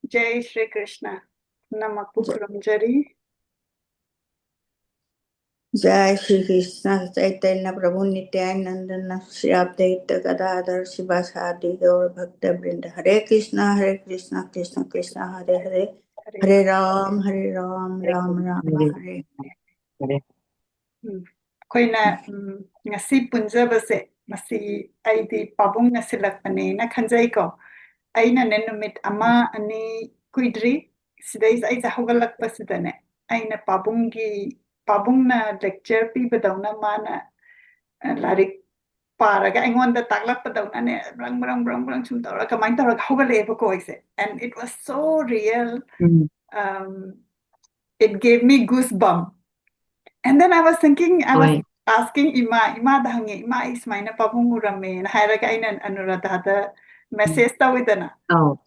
Jai Shri Krishna. Namakpu Kuramjari. Jai Shri Krishna Chaitanya Prabhu Nityanandana Shri Advaita Gadadhar Sivasadi Gaur Bhakta Vrinda Hare Krishna Krishna Krishna Hare Hare Hare Ram Ram Ram Hare Koina ngasi punjabase masi aidi pabung nasilakpane na khanjai ko aina nenumit ama ani kuidri sidai ai jahogalakpa sidane aina pabungna lecture pi badawna mana larik paraga aingonda taglakpadawna ne brang sum tawra kamai tawra hogaleba ko ise, and it was so real. It gave me goosebumps. And then I was thinking, I was asking Ima dahange, Ima is mine Pabung Urame, and Hiraga in Anuradha the message tawidana.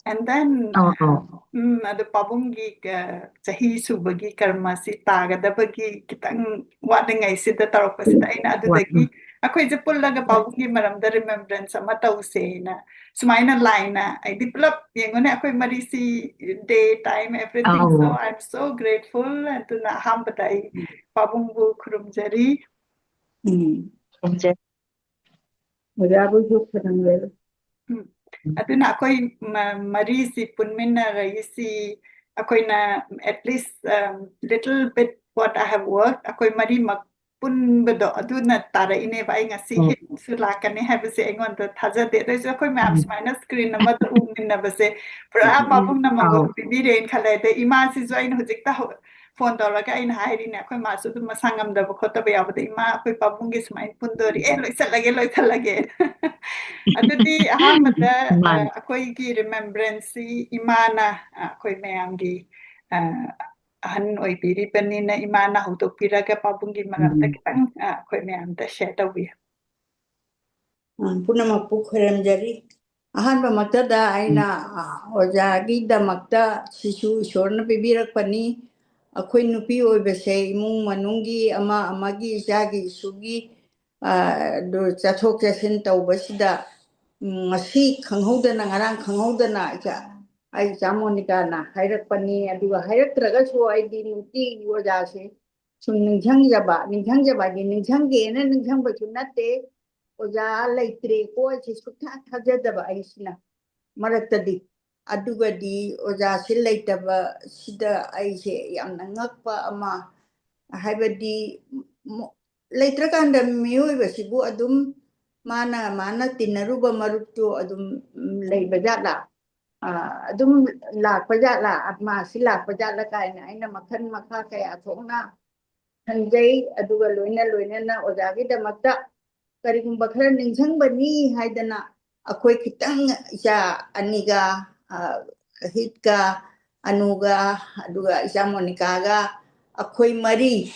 And then the Pabungi Chahi Subagi Karmasi Taga the Bagi Kitang Wading I sit the Taropasita in Adudaki. A quite a pullaga Pabungi Maram, the Remembrance, a Matausena, Smina Lina. I developed Yangona Marisi daytime, everything. So I'm so grateful and to Nahambatai Pabungu Kurumjari. Aduna ako'y marisi punmina raisi ako'y na at least little bit what I have worked ako'y mari magpun bedo aduna tara ine ba nga si hit sulakan ni have say ngon the thaja de so ako'y maps minus screen na mad umin na ba se pra papung na mago bibire in khala de ima si join hujik ta phone tawraga aina hairi ne ako'y masu du masangam da khota ba yabda ima ako'y papung gi smain pundori loisalage Adudi ahamada ako'y remembrance imana ako'y mayamgi ahan oibiri panina imana hutopiraga pabunggi maramda kitang ako'y mayamda share tawi. Punamakpu Kuramjari Ahanba Maktada Aina Ojagi Damakta Sisu Shorna Bibirakpani Ako'y nupi oibase imung manunggi ama amagi isagi isugi do chathok chasin tawbasida ngasi khanghodana ngarang khanghodana ai jamonika na hairakpani aduga hairaktraga so ai di nuti wajase sum ningjang jaba gi ningjangge na ningjangba chunate oja laitre ko chi sukha thajadaba aisina maraktadi aduga di oja silaitaba sida aise yamna ngakpa ama haibadi laitrakanda miyoibasibu adum mana tinaruba maruptu adum laibajala adum lakpajala atma silakpajala kaina aina makhan makha kaya thongna hanjai aduga loina na ojagi damakta karigumba khara ningsangbani haidana akhoi kitang isa aniga hitka anuga aduga isa monika ga akhoi mari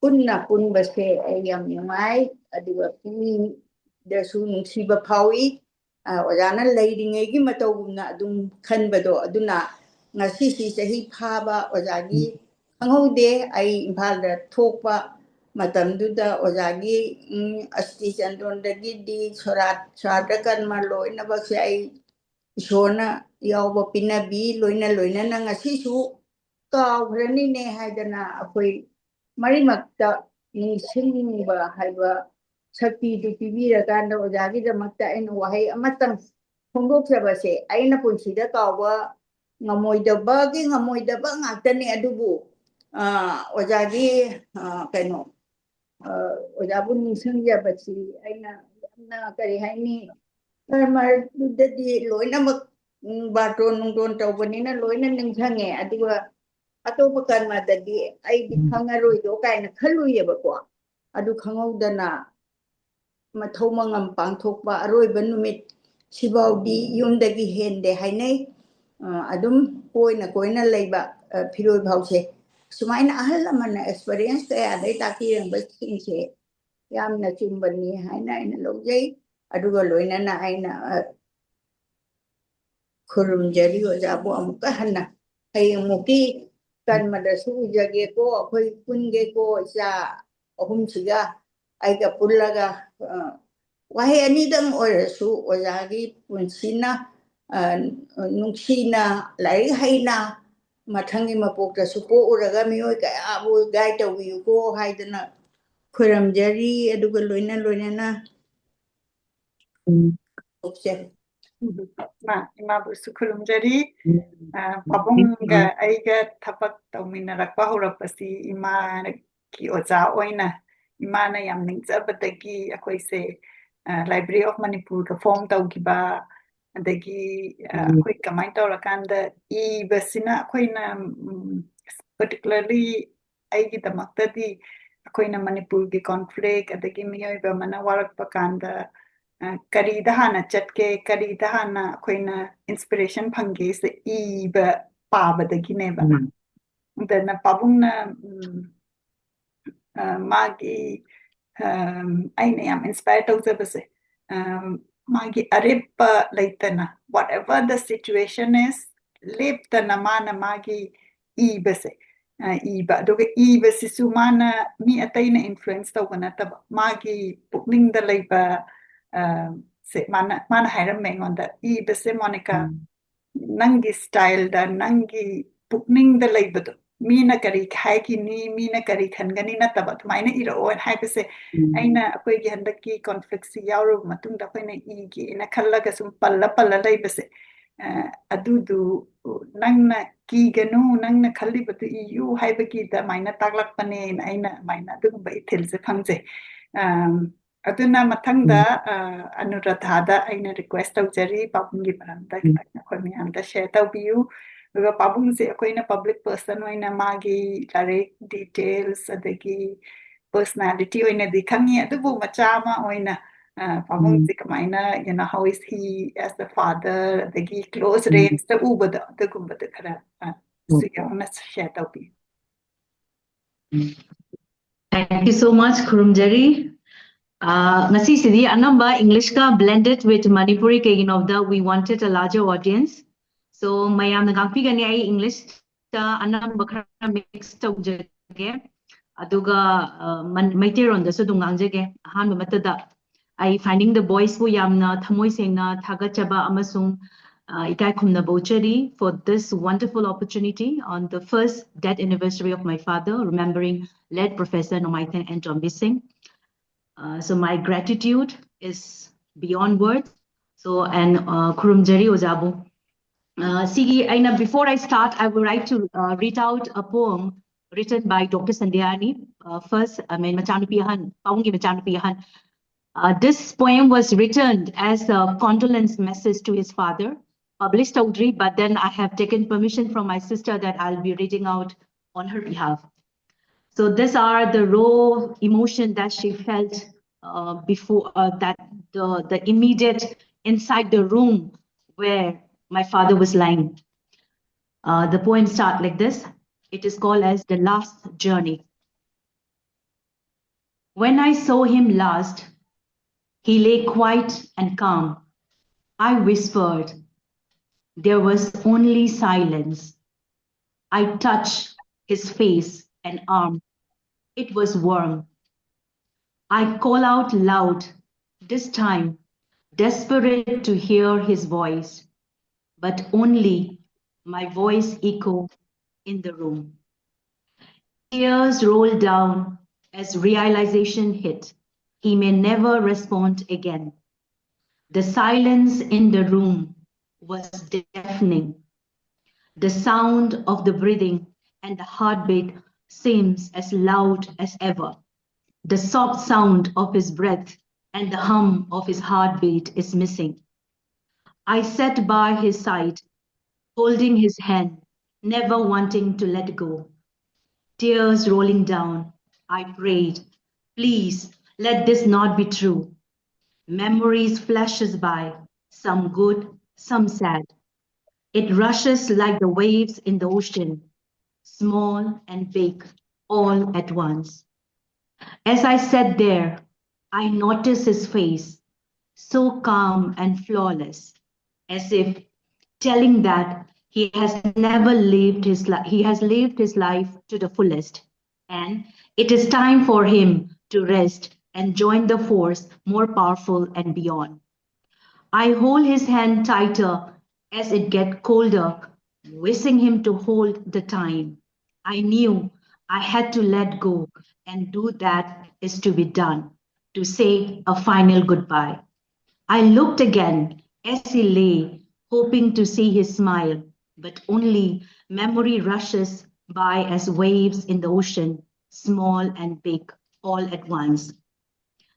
punna punbase ayam yamai aduga pini dasu nungsiba phawi ojana leiringai gi matawna adum khanbado aduna ngasi si sahi phaba ojagi anghode ai Imphal da thokpa matamduda ojagi asti chandondagi di sorakan ma loina bakse ai ishona yawba pinabi loina na ngasisu kawrani ne haidana akoi marimakta nisingba haiba sakti du pibiraganda ojagi damakta aina wahai amatang phongdoksabase aina punsida kawba ngamoidaba ngaktani adubu ojagi kaino ojabu nisangjabachi aina yamna kari haini dadi loinamak baton nungton tawbanina loina ningsange aduga atopa karma dadi ai di khangaroi do kaina khaluyeba ko adu khangawdana mathomangam pangthokpa aroiba numit sibaudi yumdagi hende hainai adum koina leiba Phiroi bhause sumaina ahal amana experience kaya dai taki rang basingse yamna chumbani haina ina lojai aduga loina na aina khurumjari ojabu amuka hanna hay muki kan madasu jage ko akhoi punge ko sa ahum siga aiga pullaga wahe anidang orasu ojagi punsina Nungsina, Larry Haina, Matangi Mapokta, Supo, Uragami, Abu Gaita, we go hide the Kuram Jerry, Edugaluna, Lunana. Imabu Sukurum Jerry, Pabung, Aiga, Tapak, Domina, Bahurapasi, Ima, Ki Oza Oina, Imana Yamning Zabataki, Akwese, Library of Manipur, the form Taugiba, Dagi, quick Kamaita Rakanda, E. Basina, Quina, particularly Aigi the Maktadi, Aquina Manipur, conflict, at the Gimio, Manawarak Pakanda. Kari dahana chatke kari dahana koina inspiration phange se iba paba da gineba na pabung na magi aina yam inspired tawza se magi arepa laitana whatever the situation is leptana mana magi iba se iba doga iba si sumana mi ataina influence tawna tab magi pukning da laiba se mana hairam mengonda I bese Monica nangi style da nangi pukning da laibado mina kari khaiki ni mina kari khangani na tabat maina ira o hai bese aina akoi gi handaki conflict si yauro matung da koina I gi na khalla ga sum palla laibase adudu nangna ki ganu nangna khalli batu yu hai baki da maina taglak pane aina maina dum bai thil se phangje Aduna matangda Anuradha aina request tawjari Pabungi maranda kitna khoi miyamda share tawbiu Because Pabung se akoina public person oina magi direct details adagi personality oina dikhangi adubu machama oina Pabung se kamaina how is he as the father adagi close range the ubada adugumbada khara suyana share tawbiu Thank you so much, Kurumjari. Ngasi sidi anamba English ka blended with Manipuri kagin of the we wanted a larger audience. So mayam nagangpi gani ay English ta anamba khara mix tawjage. Aduga Meitei ron da so dungangjage han matada I finding the boys who yamna thamoi sengna thagachaba amasung ikai khumna bochari for this wonderful opportunity on the first death anniversary of my father, remembering late Professor Nongmaithem Tombi. So my gratitude is beyond words. So and Kurumjari Ojabu. Sigi, before I start, I would like to read out a poem written by Dr. Sandhyarani. First, this poem was written as a condolence message to his father, published Audrey, but then I have taken permission from my sister that I'll be reading out on her behalf. So these are the raw emotion that she felt before that the immediate inside the room where my father was lying. The poem starts like this. It is called as The Last Journey. When I saw him last, he lay quiet and calm. I whispered. There was only silence. I touched his face and arm. It was warm. I call out loud, this time, desperate to hear his voice, but only my voice echoed in the room. Tears rolled down as realization hit. He may never respond again. The silence in the room was deafening. The sound of the breathing and the heartbeat seems as loud as ever. The soft sound of his breath and the hum of his heartbeat is missing. I sat by his side, holding his hand, never wanting to let go. Tears rolling down, I prayed, please let this not be true. Memories flashes by, some good, some sad. It rushes like the waves in the ocean, small and big, all at once. As I sat there, I noticed his face, so calm and flawless, as if telling that he has never lived his life. He has lived his life to the fullest, and it is time for him to rest and join the force more powerful and beyond. I hold his hand tighter as it get colder, wishing him to hold the time. I knew I had to let go, and do that is to be done, to say a final goodbye. I looked again as he lay, hoping to see his smile, but only memory rushes by as waves in the ocean, small and big, all at once.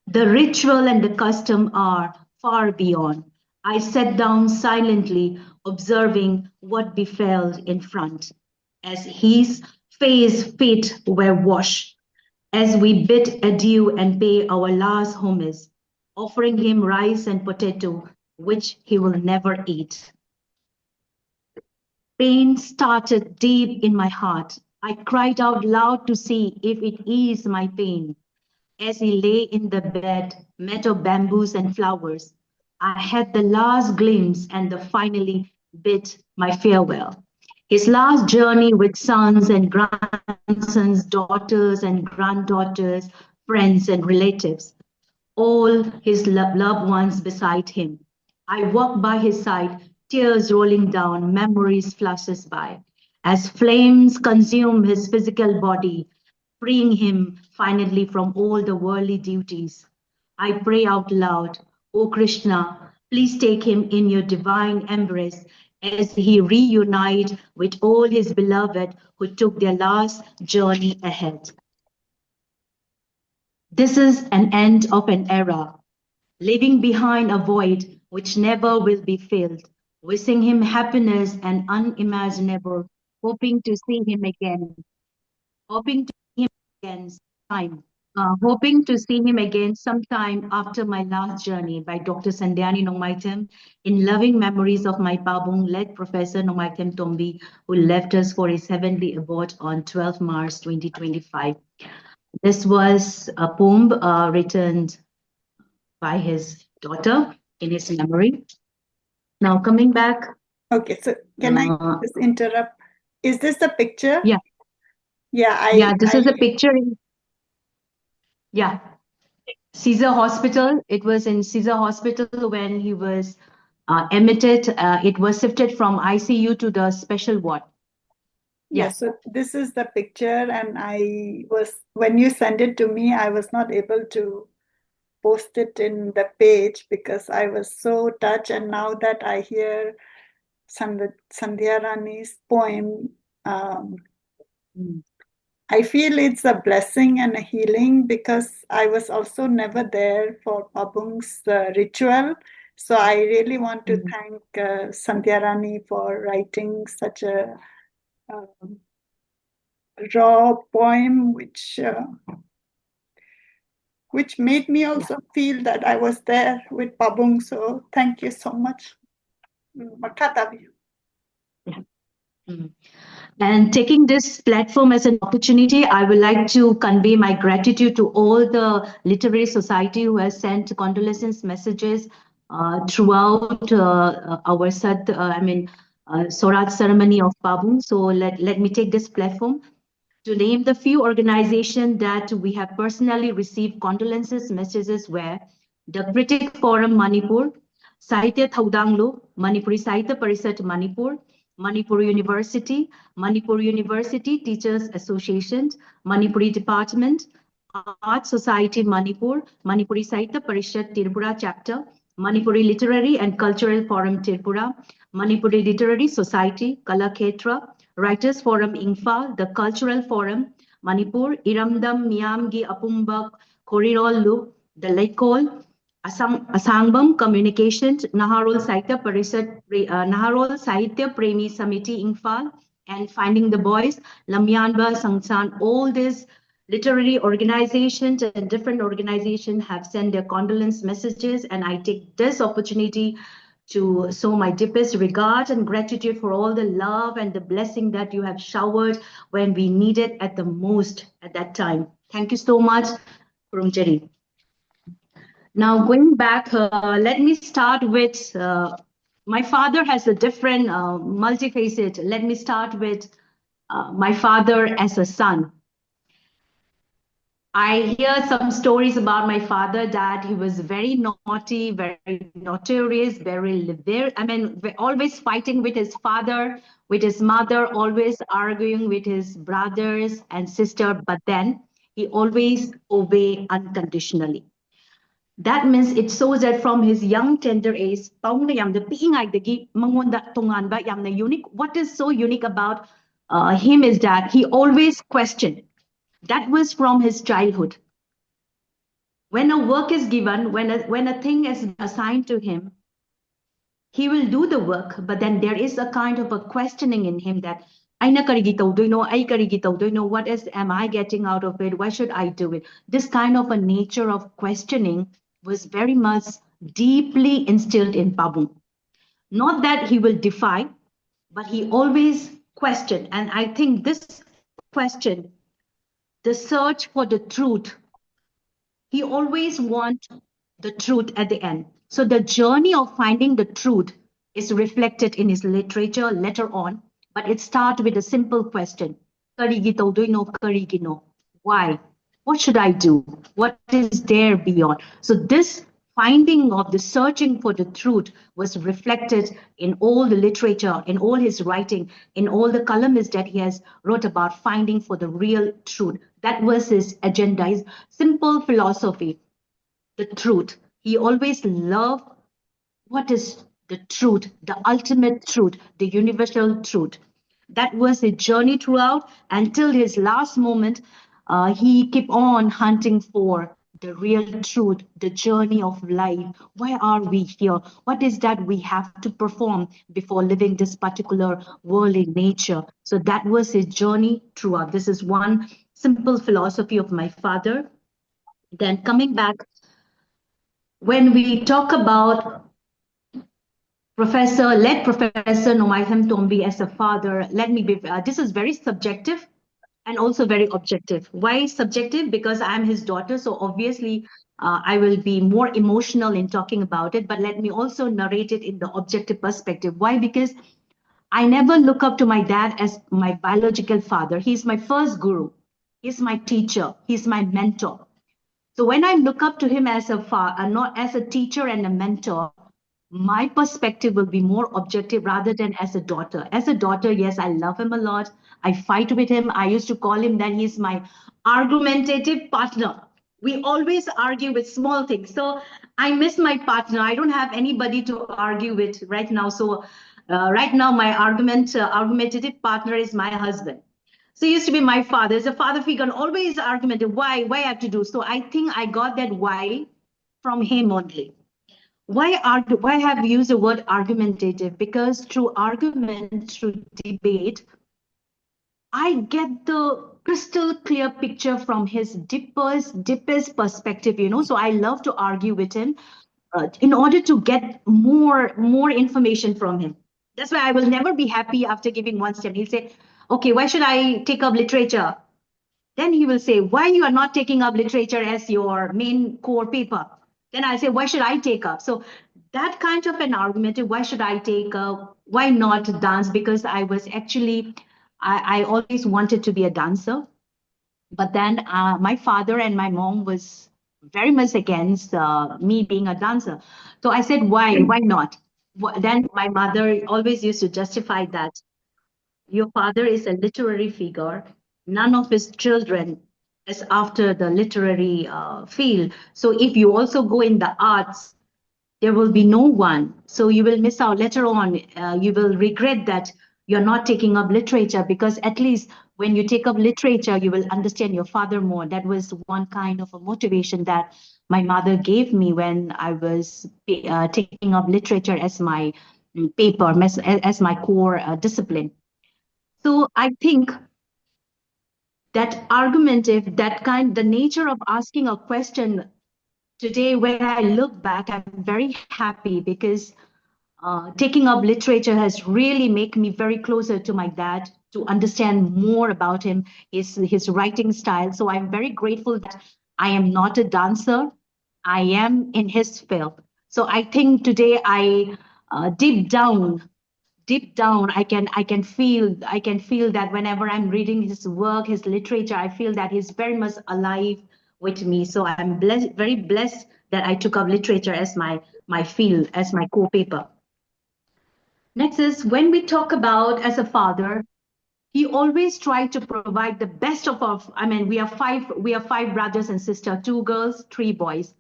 The ritual and the custom are far beyond. I sat down silently, observing what befell in front, as his face feet were washed, as we bid adieu and pay our last homage, offering him rice and potato, which he will never eat. Pain started deep in my heart. I cried out loud to see if it eased my pain. As he lay in the bed, made of bamboos and flowers, I had the last glimpse and finally bid my farewell. His last journey with sons and grandsons, daughters and granddaughters, friends and relatives, all his loved ones beside him. I walk by his side, tears rolling down, memories flashes by. As flames consume his physical body, freeing him finally from all the worldly duties. I pray out loud, O Krishna, please take him in your divine embrace as he reunite with all his beloved who took their last journey ahead. This is an end of an era, leaving behind a void which never will be filled, wishing him happiness and unimaginable, hoping to see him again, hoping to see him again sometime, hoping to see him again sometime after my last journey by Dr. Sandhyarani Nongmaithem in loving memories of my Pabung, led Professor Nongmaithem Tombi, who left us for his heavenly abode on 12 March 2025. This was a poem written by his daughter in his memory. Now coming back. Okay, so can I just interrupt? Is this the picture? Yeah. Yeah, this is a picture in, Caesar Hospital. It was in Caesar Hospital when he was admitted. It was shifted from ICU to the special ward. Yeah, so this is the picture, and when you sent it to me, I was not able to post it in the page because I was so touched. And now that I hear Sandhyarani's poem, I feel it's a blessing and a healing because I was also never there for Pabung's ritual. So I really want to thank Sandhyarani for writing such a raw poem, which made me also feel that I was there with Pabung. So thank you so much. And taking this platform as an opportunity, I would like to convey my gratitude to all the literary society who has sent condolences messages throughout our Swaraj ceremony of Pabung. So let me take this platform to name the few organizations that we have personally received condolences messages were the Critic Forum Manipur, Sahitya Thaudanglo, Manipuri Sahitya Parisat Manipur, Manipur University Teachers Association, Manipuri Department, Art Society Manipur, Manipuri Sahitya Parishat Tripura Chapter, Manipuri Literary and Cultural Forum Tripura, Manipuri Literary Society, Kalakhetra, Writers Forum Imphal, the Cultural Forum Manipur, Iramdam Miyamgi Apumbak Korirolu, the Laikol, Asangbam Communications, Naharol Sahitya Parisat, Naharol Sahitya Premi Samiti Imphal, and Finding the Boys, Lamyanba Sangsan. All these literary organizations and different organizations have sent their condolence messages, and I take this opportunity to show my deepest regard and gratitude for all the love and the blessing that you have showered when we needed at the most at that time. Thank you so much, Kurumjeri. Now going back, let me start with, my father has a different multifaceted. Let me start with my father as a son. I hear some stories about my father that he was very naughty, very notorious, always fighting with his father, with his mother, always arguing with his brothers and sister, but then he always obey unconditionally. That means it shows that from his young tender age, Pabung na yamna piingay mangonda tungan yamna unique. What is so unique about him is that he always questioned. That was from his childhood. When a work is given, when a thing is assigned to him, he will do the work, but then there is a kind of a questioning in him that Aina karigi tawdoino, ay karigi tawdoino, what is am I getting out of it? Why should I do it? This kind of a nature of questioning was very much deeply instilled in Pabung. Not that he will defy, but he always questioned. And I think this question, the search for the truth, he always wants the truth at the end. So the journey of finding the truth is reflected in his literature later on, but it starts with a simple question. Why? What should I do? What is there beyond? So this finding of the searching for the truth was reflected in all the literature, in all his writing, in all the columnists that he has wrote about finding for the real truth. That was his agenda, his simple philosophy, the truth. He always loved what is the truth, the ultimate truth, the universal truth. That was his journey throughout until his last moment. He kept on hunting for the real truth, the journey of life. Why are we here? What is that we have to perform before living this particular world in nature? So that was his journey throughout. This is one simple philosophy of my father. Then coming back, when we talk about Professor Nongmaithem Tombi as a father, let me be, this is very subjective and also very objective. Why subjective? Because I'm his daughter, so obviously I will be more emotional in talking about it, but let me also narrate it in the objective perspective. Why? Because I never look up to my dad as my biological father. He's my first guru. He's my teacher. He's my mentor. So when I look up to him as a father, not as a teacher and a mentor, my perspective will be more objective rather than as a daughter. As a daughter, yes, I love him a lot. I fight with him. I used to call him that he's my argumentative partner. We always argue with small things. So I miss my partner. I don't have anybody to argue with right now. So right now, my argumentative partner is my husband. So he used to be my father. As a father figure, always argumentative. Why I have to do? So I think I got that why from him only. Why have we used the word argumentative? Because through argument, through debate, I get the crystal clear picture from his deepest perspective, So I love to argue with him in order to get more information from him. That's why I will never be happy after giving one step. He'll say, okay, why should I take up literature? Then he will say, why you are not taking up literature as your main core paper? Then I say, why should I take up? So that kind of an argument, why should I take up? Why not dance? Because I was actually, I always wanted to be a dancer. But then my father and my mom was very much against me being a dancer. So I said, why not? Then my mother always used to justify that your father is a literary figure. None of his children is after the literary field. So if you also go in the arts, there will be no one. So you will miss out later on. You will regret that you're not taking up literature, because at least when you take up literature, you will understand your father more. That was one kind of a motivation that my mother gave me when I was taking up literature as my paper, as my core discipline. So I think that argumentative, the nature of asking a question today, when I look back, I'm very happy because taking up literature has really made me very closer to my dad, to understand more about him, his writing style. So I'm very grateful that I am not a dancer. I am in his field. So I think today deep down I can feel that whenever I'm reading his work, his literature, I feel that he's very much alive with me. So I'm blessed, very blessed that I took up literature as my field, as my core paper. Next is when we talk about as a father, he always tried to provide the best of our, I mean, we are five brothers and sisters, 2 girls, 3 boys.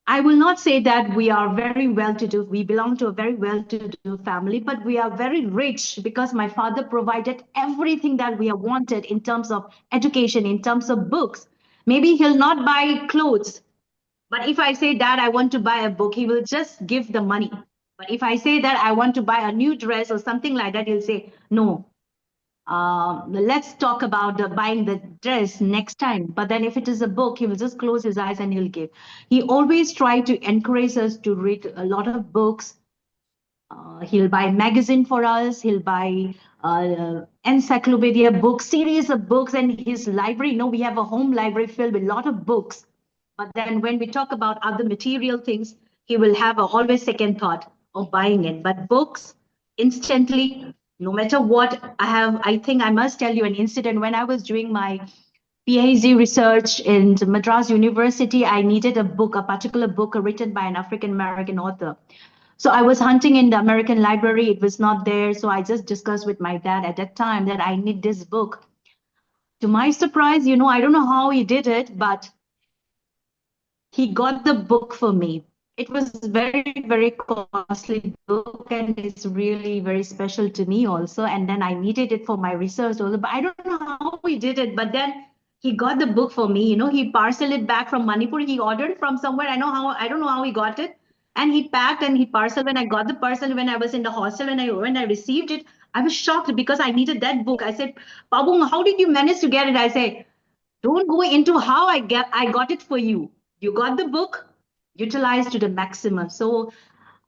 I will not say that we are very well-to-do. We belong to a very well-to-do family, but we are very rich because my father provided everything that we have wanted in terms of education, in terms of books. Maybe he'll not buy clothes, but if I say that I want to buy a book, he will just give the money. But if I say that I want to buy a new dress or something like that, he'll say, no, let's talk about buying the dress next time. But then if it is a book, he will just close his eyes and he'll give. He always tried to encourage us to read a lot of books. He'll buy magazine for us. He'll buy encyclopedia books, series of books, and his library. You know, we have a home library filled with a lot of books. But then when we talk about other material things, he will have a always second thought of buying it. But books, instantly, no matter what, I think I must tell you an incident. When I was doing my PhD research in Madras University, I needed a book, a particular book written by an African-American author. So I was hunting in the American library. It was not there. So I just discussed with my dad at that time that I need this book. To my surprise, you know, I don't know how he did it, but he got the book for me. It was very, very costly book, and it's really very special to me also. And then I needed it for my research also, but I don't know how he did it. But then he got the book for me. You know, he parceled it back from Manipur. He ordered from somewhere. I don't know how he got it. And he packed and he parceled. When I got the parcel, when I was in the hostel, when I received it, I was shocked because I needed that book. I said, Pabung, how did you manage to get it? I say, don't go into how I got it for you. You got the book, utilized to the maximum. So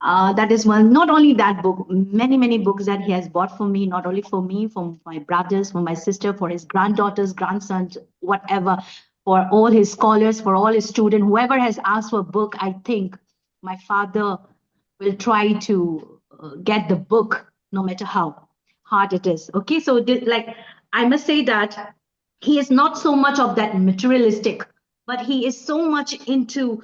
that is one. Not only that book, many books that he has bought for me, not only for me, for my brothers, for my sister, for his granddaughters, grandsons, whatever, for all his scholars, for all his students, whoever has asked for a book, I think my father will try to get the book, no matter how hard it is. Okay, so like I must say that he is not so much of that materialistic, but he is so much into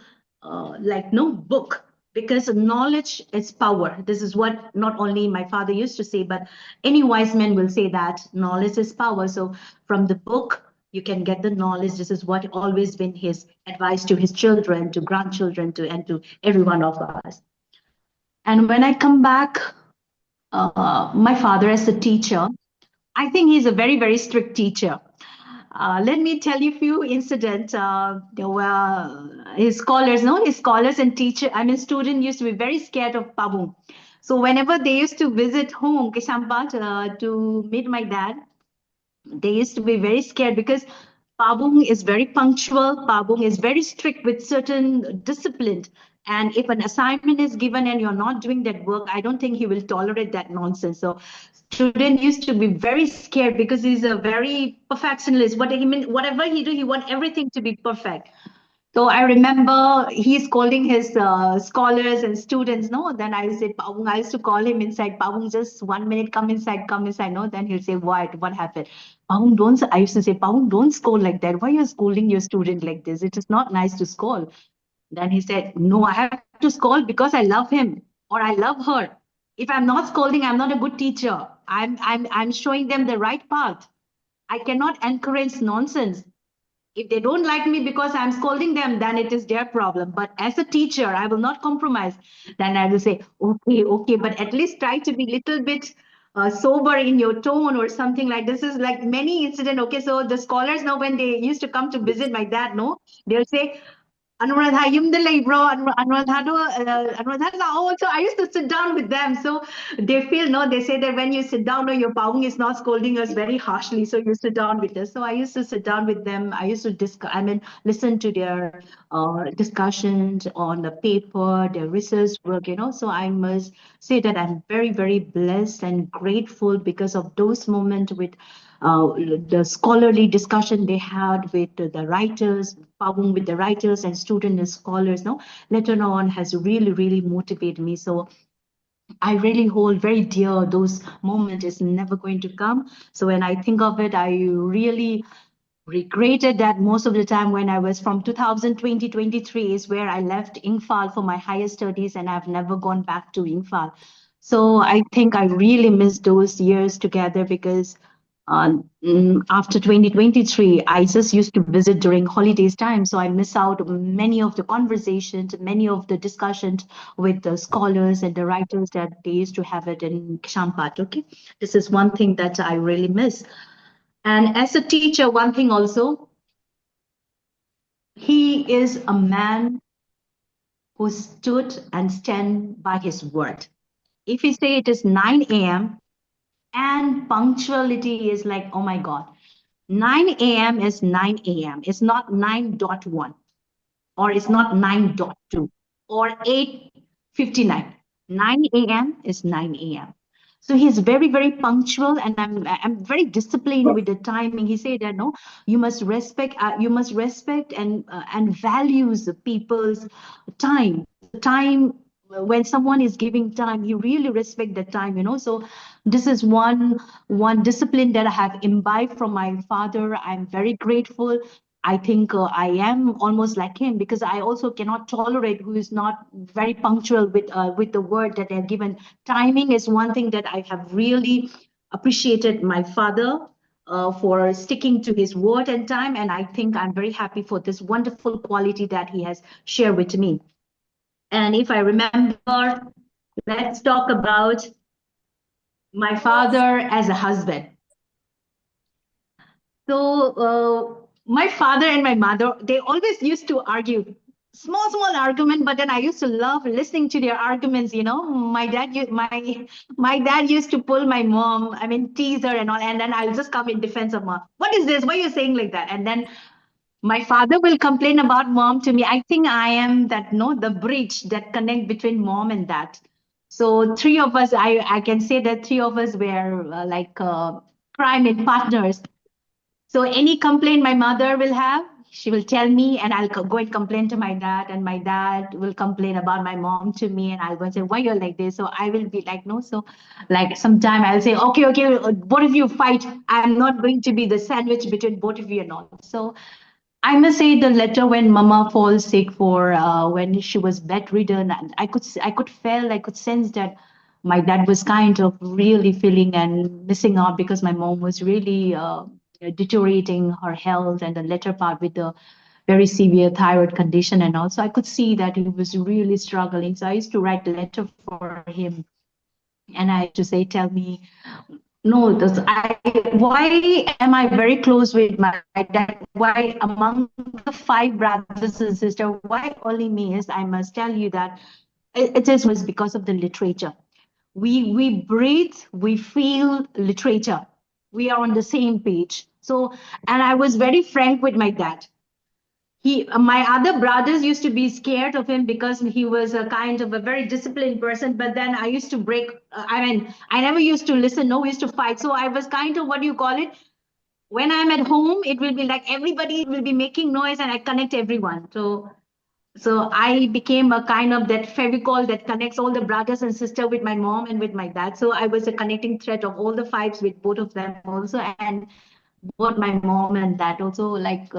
like no book, because knowledge is power. This is what not only my father used to say, but any wise man will say that knowledge is power. So from the book, you can get the knowledge. This is what always been his advice to his children, to grandchildren, and to every one of us. And when I come back, my father as a teacher, I think he's a very, very strict teacher. Let me tell you a few incidents. His scholars and teacher, students used to be very scared of Pabung. So whenever they used to visit home, Kishampat, to meet my dad, they used to be very scared because Pabung is very punctual. Pabung is very strict with certain discipline. And if an assignment is given and you're not doing that work, I don't think he will tolerate that nonsense. So student used to be very scared because he's a very perfectionist. Whatever he do, he want everything to be perfect. So I remember he's calling his scholars and students, no? Then I said, Pabung, I used to call him inside. Pabung, just 1 minute, come inside, no? Then he'll say, what happened? Pabung, I used to say, Pabung, don't scold like that. Why are you scolding your student like this? It is not nice to scold. Then he said, no, I have to scold because I love him or I love her. If I'm not scolding, I'm not a good teacher. I'm showing them the right path. I cannot encourage nonsense. If they don't like me because I'm scolding them, then it is their problem. But as a teacher, I will not compromise. Then I will say, okay, but at least try to be a little bit sober in your tone or something like this. Is like many incident. Okay, so the scholars now, when they used to come to visit my dad, no, they'll say, Anuradha, Anuradha, also I used to sit down with them. So they feel, no, they say that when you sit down, no, your Pabung is not scolding us very harshly. So you sit down with us. So I used to sit down with them. I used to listen to their discussions on the paper, their research work, So I must say that I'm very, very blessed and grateful because of those moments with the scholarly discussion they had with the writers, Pabung with the writers and students and scholars, later on has really, really motivated me. So I really hold very dear those moments. Is never going to come. So when I think of it, I really regretted that most of the time when I was from 2020-23 is where I left Imphal for my higher studies, and I've never gone back to Imphal. So I think I really miss those years together, because after 2023, I just used to visit during holidays time. So I miss out many of the conversations, many of the discussions with the scholars and the writers that they used to have it in Kishampat. Okay, this is one thing that I really miss. And as a teacher, one thing also, he is a man who stood and stand by his word. If he say it is 9 a.m. and punctuality is like, oh my God, 9 a.m. is 9 a.m. It's not 9.1, or it's not 9.2 or 8:59. 9 a.m. is 9 a.m. So he's very, very punctual, and I'm very disciplined with the timing. He said that no, you must respect and values the people's time. Time when someone is giving time, you really respect the time, you know. So this is one discipline that I have imbibed from my father. I'm very grateful. I think I am almost like him, because I also cannot tolerate who is not very punctual with the word that they're given. Timing is one thing that I have really appreciated my father for sticking to his word and time, and I think I'm very happy for this wonderful quality that he has shared with me. And if I remember, let's talk about my father as a husband. So my father and my mother, they always used to argue, small argument, but then I used to love listening to their arguments, you know. My dad used to pull my mom, I mean, tease her and all, and then I'll just come in defense of mom. What is this? Why are you saying like that? And then my father will complain about mom to me. I think I am that, no, the bridge that connect between mom and dad. So three of us, I can say that three of us were crime and partners. So any complaint my mother will have, she will tell me, and I'll go and complain to my dad, and my dad will complain about my mom to me, and I'll go and say, why you're like this? So I will be like, no. So like sometime I'll say, okay, both of you fight. I'm not going to be the sandwich between both of you and all. So I must say the letter when Mama falls sick for when she was bedridden, I could sense that my dad was kind of really feeling and missing out, because my mom was really deteriorating her health, and the latter part with the very severe thyroid condition, and also I could see that he was really struggling. So I used to write a letter for him, and I used to say, tell me, no, why am I very close with my dad? Why among the 5 brothers and sisters, why only me? Is I must tell you that it was because of the literature. We breathe, we feel literature. We are on the same page. So, and I was very frank with my dad. My other brothers used to be scared of him because he was a kind of a very disciplined person. But then I used to break. I never used to listen. No, we used to fight. So I was kind of, what do you call it? When I'm at home, it will be like everybody will be making noise, and I connect everyone. So I became a kind of that Fevicol that connects all the brothers and sisters with my mom and with my dad. So I was a connecting thread of all the 5s with both of them also, and both my mom and dad also, like.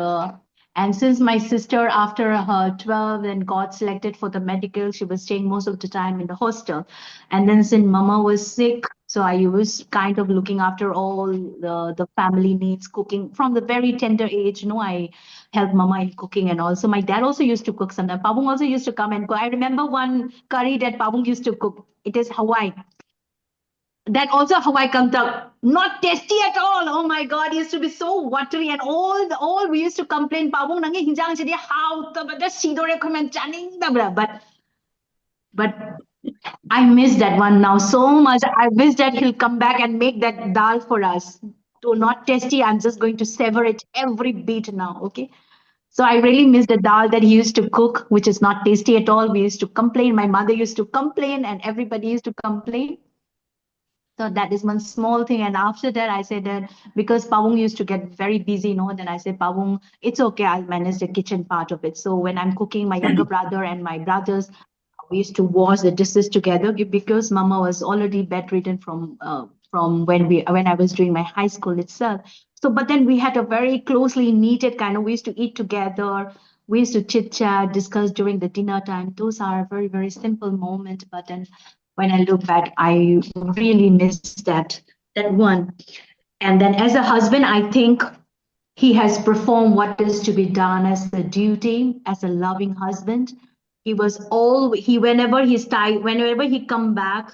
And since my sister, after her 12 and got selected for the medical, she was staying most of the time in the hostel. And then since Mama was sick, so I was kind of looking after all the family needs, cooking from the very tender age. You know, I helped Mama in cooking, and also my dad also used to cook sometimes. Pabung also used to come and go. I remember one curry that Pabung used to cook. It is Hawaii. That also Hawaii comes out not tasty at all. Oh my God, it used to be so watery, and all we used to complain. Pabung nangi hinjang jadi how the sidore comment channing but I miss that one now so much. I wish that he'll come back and make that dal for us. Though not tasty, I'm just going to savor it every bit now. Okay. So I really miss the dal that he used to cook, which is not tasty at all. We used to complain. My mother used to complain, and everybody used to complain. So that is one small thing. And after that, I said that because Pabung used to get very busy, you know, then I said, Pabung, it's okay, I'll manage the kitchen part of it. So when I'm cooking, my younger brother and my brothers, we used to wash the dishes together, because Mama was already bedridden from when I was doing my high school itself. So, but then we had a very closely knitted kind of, we used to eat together, we used to chit chat, discuss during the dinner time. Those are very, very simple moments. But then when I look back, I really miss that one. And then as a husband, I think he has performed what is to be done as a duty, as a loving husband. He was whenever he's tired, whenever he come back,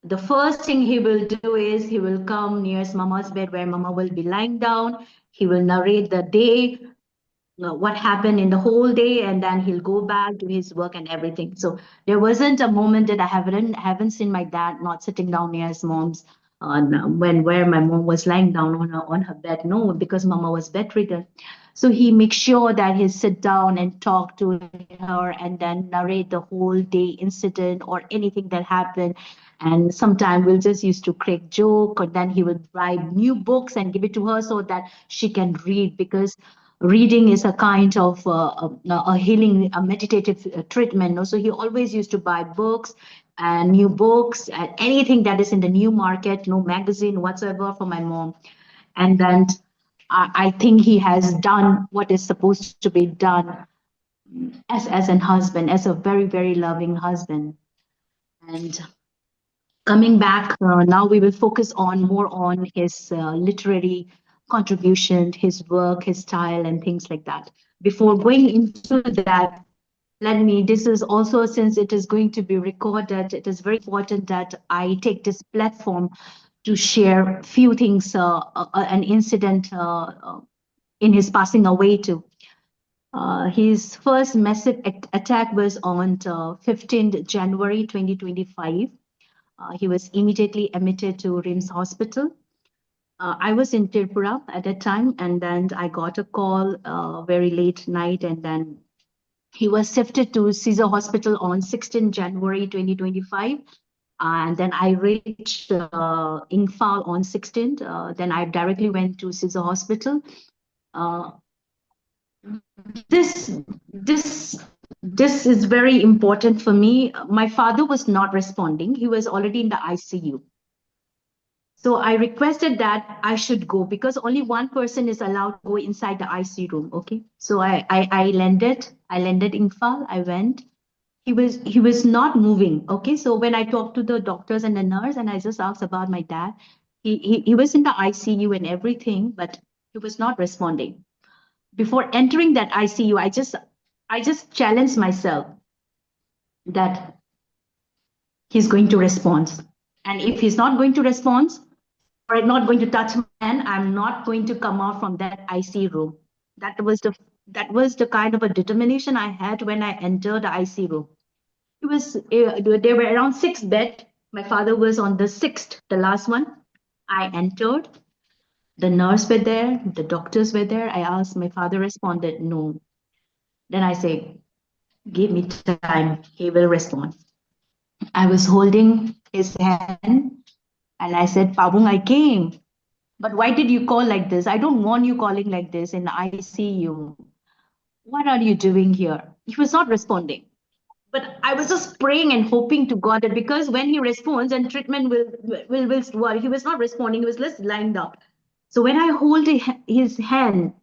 the first thing he will do is he will come near his mama's bed where mama will be lying down. He will narrate the day, what happened in the whole day, and then he'll go back to his work and everything. So there wasn't a moment that I haven't seen my dad not sitting down near his mom's where my mom was lying down on her bed. No, because mama was bedridden. So he makes sure that he sit down and talk to her and then narrate the whole day incident or anything that happened. And sometimes we'll just used to crack joke, or then he would write new books and give it to her so that she can read, because reading is a kind of a healing, a meditative treatment. No? So he always used to buy books and new books and anything that is in the new market, no magazine whatsoever, for my mom. And then I think he has done what is supposed to be done as an husband, as a very, very loving husband. And coming back, now we will focus more on his literary contribution, his work, his style, and things like that. Before going into that, this is also, since it is going to be recorded, it is very important that I take this platform to share a few things, an incident in his passing away too. His first massive attack was on 15th January 2025. He was immediately admitted to RIMS hospital. I was in Tripura at that time, and then I got a call very late night, and then he was shifted to Caesar Hospital on 16 January 2025. And then I reached Imphal on 16th. Then I directly went to Caesar Hospital. This is very important for me. My father was not responding. He was already in the ICU. So I requested that I should go, because only one person is allowed to go inside the ICU room. Okay. So I landed Imphal. I went. He was not moving. Okay. So when I talked to the doctors and the nurse, and I just asked about my dad, he was in the ICU and everything, but he was not responding. Before entering that ICU, I just challenged myself that he's going to respond. And if he's not going to respond, or I'm not going to touch my hand, I'm not going to come out from that ICU room. That was the kind of a determination I had when I entered the ICU room. There were around 6 beds. My father was on the 6th, the last one. I entered. The nurse were there, the doctors were there. I asked, my father responded, no. Then I said, give me time, he will respond. I was holding his hand and I said, Pabung, I came. But why did you call like this? I don't want you calling like this in the ICU. What are you doing here? He was not responding. But I was just praying and hoping to God that, because when he responds and treatment will he was not responding, he was just lying down. So when I hold his hand,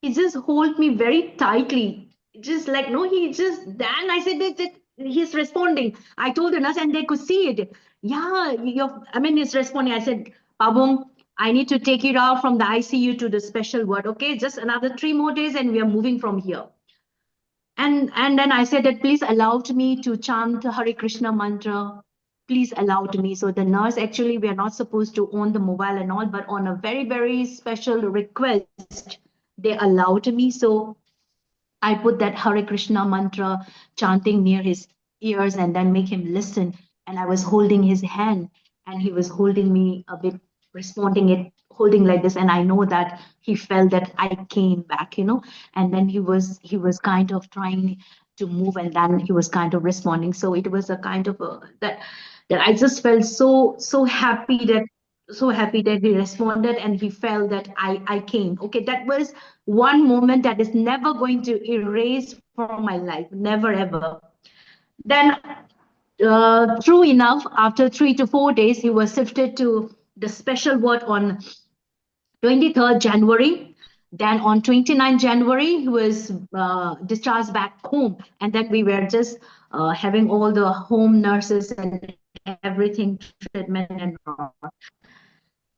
he just hold me very tightly. Just like, no, then I said that he's responding. I told the nurse and they could see it. Yeah, he's responding. I said, Pabung, I need to take you out from the ICU to the special ward. Okay, just another 3 more days and we are moving from here. And then I said that, please allow me to chant Hare Krishna mantra. Please allow me. So the nurse, actually, we are not supposed to own the mobile and all, but on a very, very special request, they allowed me. So I put that Hare Krishna mantra chanting near his ears and then make him listen. And I was holding his hand and he was holding me a bit, holding like this. And I know that he felt that I came back, and then he was kind of trying to move, and then he was kind of responding. So it was a kind of that I just felt so happy that he responded and he felt that I came. Okay, that was one moment that is never going to erase from my life, never ever. Then true enough, after 3 to 4 days, he was shifted to the special ward on 23rd January. Then on 29th January, he was discharged back home. And then we were just having all the home nurses and everything, treatment and all.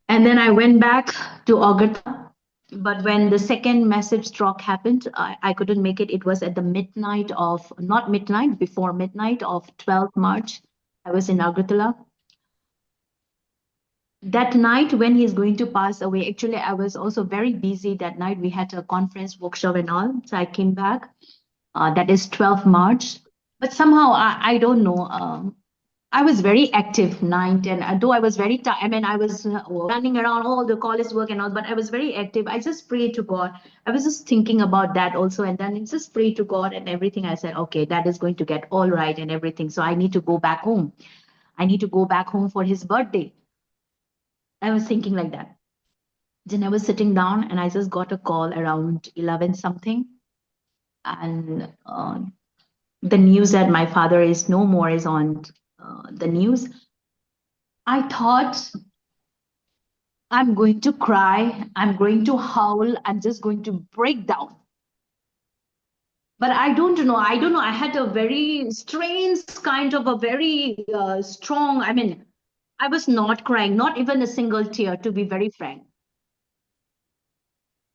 And then I went back to Agartala. But when the second massive stroke happened, I couldn't make it. It was at the midnight of, not midnight, before midnight of 12th March. I was in Agartala. That night when he's going to pass away, actually, I was also very busy that night. We had a conference, workshop and all. So I came back. That is 12th March. But somehow, I don't know. I was very active 9, 10. Though I was very tired. I mean, I was running around all the college work and all, but I was very active. I just prayed to God. I was just thinking about that also. And then it's just prayed to God and everything. I said, okay, that is going to get all right and everything. So I need to go back home. I need to go back home for his birthday. I was thinking like that. Then I was sitting down and I just got a call around 11 something. And the news that my father is no more is on the news. I thought I'm going to cry. I'm going to howl. I'm just going to break down. But I don't know. I don't know. I had a very strange kind of a very strong, I mean, I was not crying, not even a single tear, to be very frank.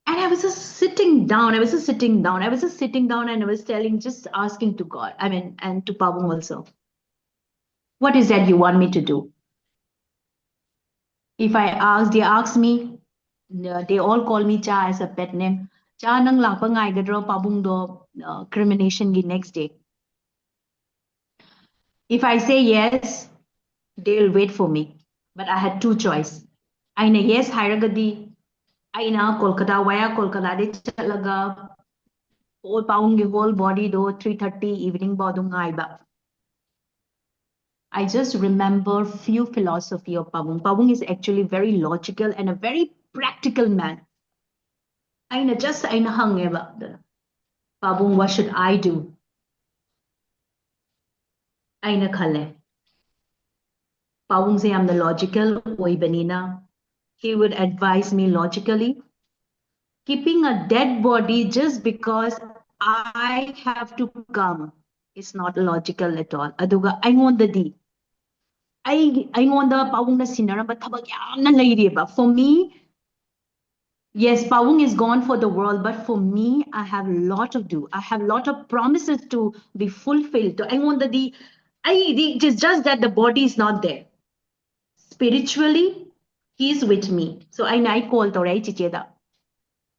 And I was just sitting down. I was just sitting down. I was just sitting down and I was just asking to God, I mean, and to Pabung also, what is that you want me to do? If I ask, they ask me, they all call me Cha as a pet name. Cha nang lakpa ngai gadro Pabung do crimination the next day. If I say yes, they'll wait for me. But I had two choices. Aina yes hairagadi, aina Kolkata via Kolkata de chalaga, all Pabung whole body do 3:30 evening bodung aiba. I just remember few philosophy of Pabung. Pabung is actually very logical and a very practical man. Aina just aina hangeba. Pabung, what should I do? Aina khale. Pabung say I'm the logical oi banina. He would advise me logically. Keeping a dead body just because I have to come is not logical at all. Aduga I want the D. I want the Pabung na sinara but thabak yamna lairiba. For me, yes, Pabung is gone for the world, but for me, I have a lot of do. I have a lot of promises to be fulfilled. I want the it's just that the body is not there. Spiritually, he is with me. So I call to right chiche da.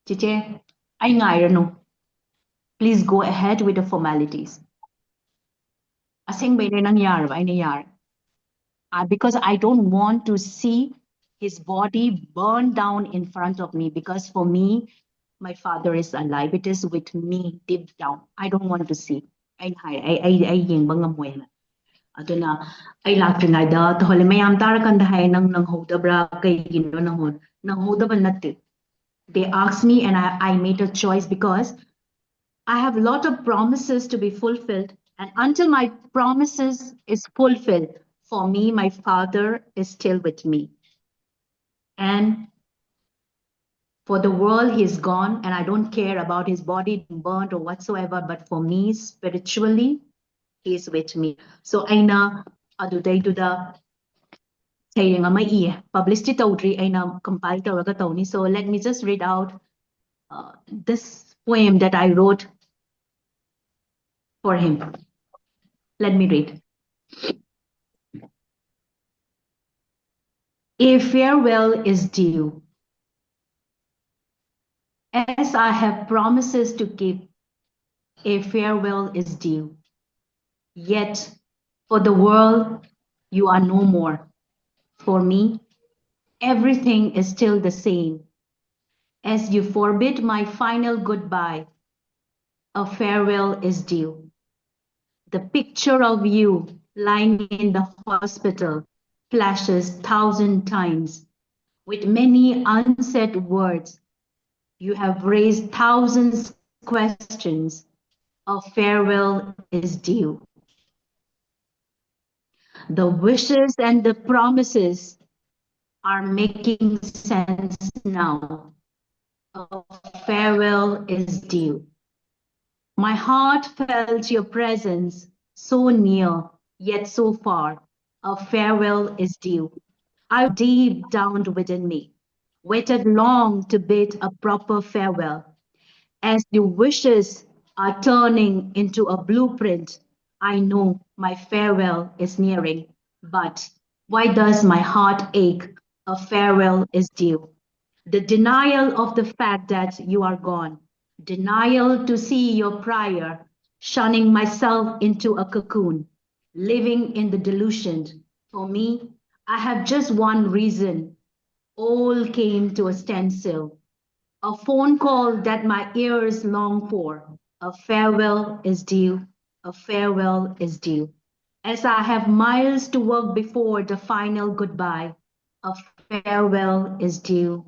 Chiche, I no. Please go ahead with the formalities. Asing ba nang yar ba yar. Because I don't want to see his body burned down in front of me, because for me, my father is alive. It is with me deep down. I don't want to see. I yengba ngamoy na. Aduna ay laktringayda to hole mayam tarakan dahay nang hodabra kay gino nang hodabal natte. They asked me and I made a choice because I have a lot of promises to be fulfilled, and until my promises is fulfilled, for me, my father is still with me. And for the world, he's gone, and I don't care about his body being burnt or whatsoever, but for me, spiritually, he's with me. So aina aduday to the saying nga publicity tawdri aina compile tawaga tawni. So let me just read out this poem that I wrote for him. Let me read. A farewell is due. As I have promises to keep, a farewell is due. Yet, for the world, you are no more. For me, everything is still the same. As you forbid my final goodbye, a farewell is due. The picture of you lying in the hospital flashes 1,000 times. With many unsaid words, you have raised thousands questions. A farewell is due. The wishes and the promises are making sense now. A farewell is due. My heart felt your presence, so near, yet so far. A farewell is due. I deep down within me, waited long to bid a proper farewell. As the wishes are turning into a blueprint, I know my farewell is nearing. But why does my heart ache? A farewell is due. The denial of the fact that you are gone, denial to see your prior, shunning myself into a cocoon, living in the delusion. For me, I have just one reason. All came to a standstill. A phone call that my ears long for. A farewell is due. A farewell is due. As I have miles to walk before the final goodbye, a farewell is due.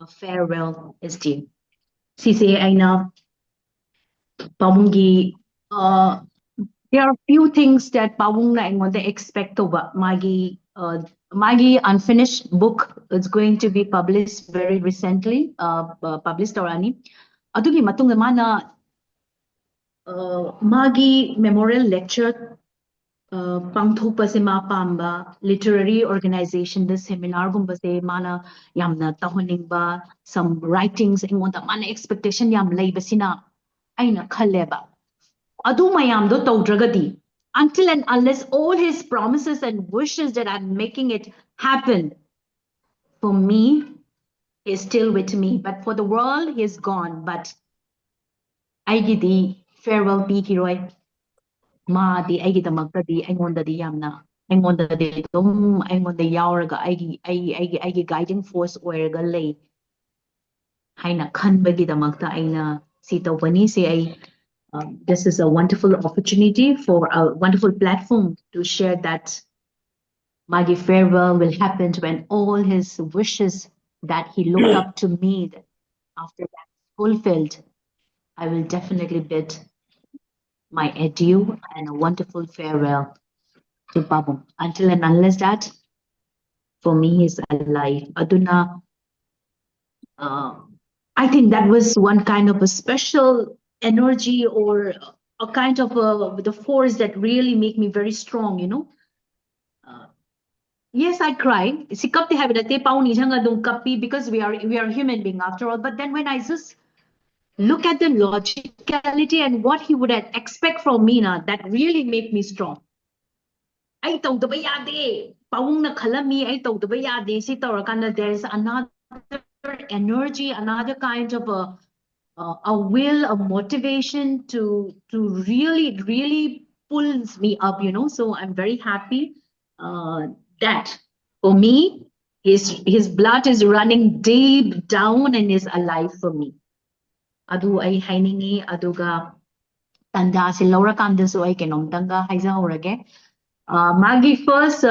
A farewell is due. Sisi Aina Pabungi, there are few things that Pabung na want to expect over Magi unfinished book is going to be published very recently, published already. Adugi matung mana Magi memorial lecture pangthokpa se ma pamba literary organization the seminar gumba se mana yamna tahoningba some writings ingonda mana expectation yam leibasina aina khalleba adu mayamdo tawdragadi until and unless all his promises and wishes that I'm making it happen for me he's still with me but for the world he's gone but aigidi farewell be Phiroi ma di aigi damakta di aingonda di yamna aingonda di dum aingonda yauraga aigi guiding force oiraga lay haina khanbagi damakta aina si tawbani se ai this is a wonderful opportunity for a wonderful platform to share that Magi farewell will happen when all his wishes that he looked up to me that after that fulfilled I will definitely bid my adieu and a wonderful farewell to Pabung. Until and unless that, for me, he's alive. Aduna, I think that was one kind of a special energy or a kind of the force that really make me very strong, you know. Yes, I cry. Sikap te habidate pauni janga dong kapi because we are human being after all. But then when I just look at the logicality and what he would expect from me, na, that really made me strong. I tawdaba yade. Pabung na khalami ay tawdaba yade. Si tawrakana there is another energy, another kind of a will, a motivation to really pulls me up, you know. So I'm very happy that for me, his blood is running deep down and is alive for me. Adu ay hainingi aduga tanda si Laura Kandaso ay kinomtanga haisa horage. Magi first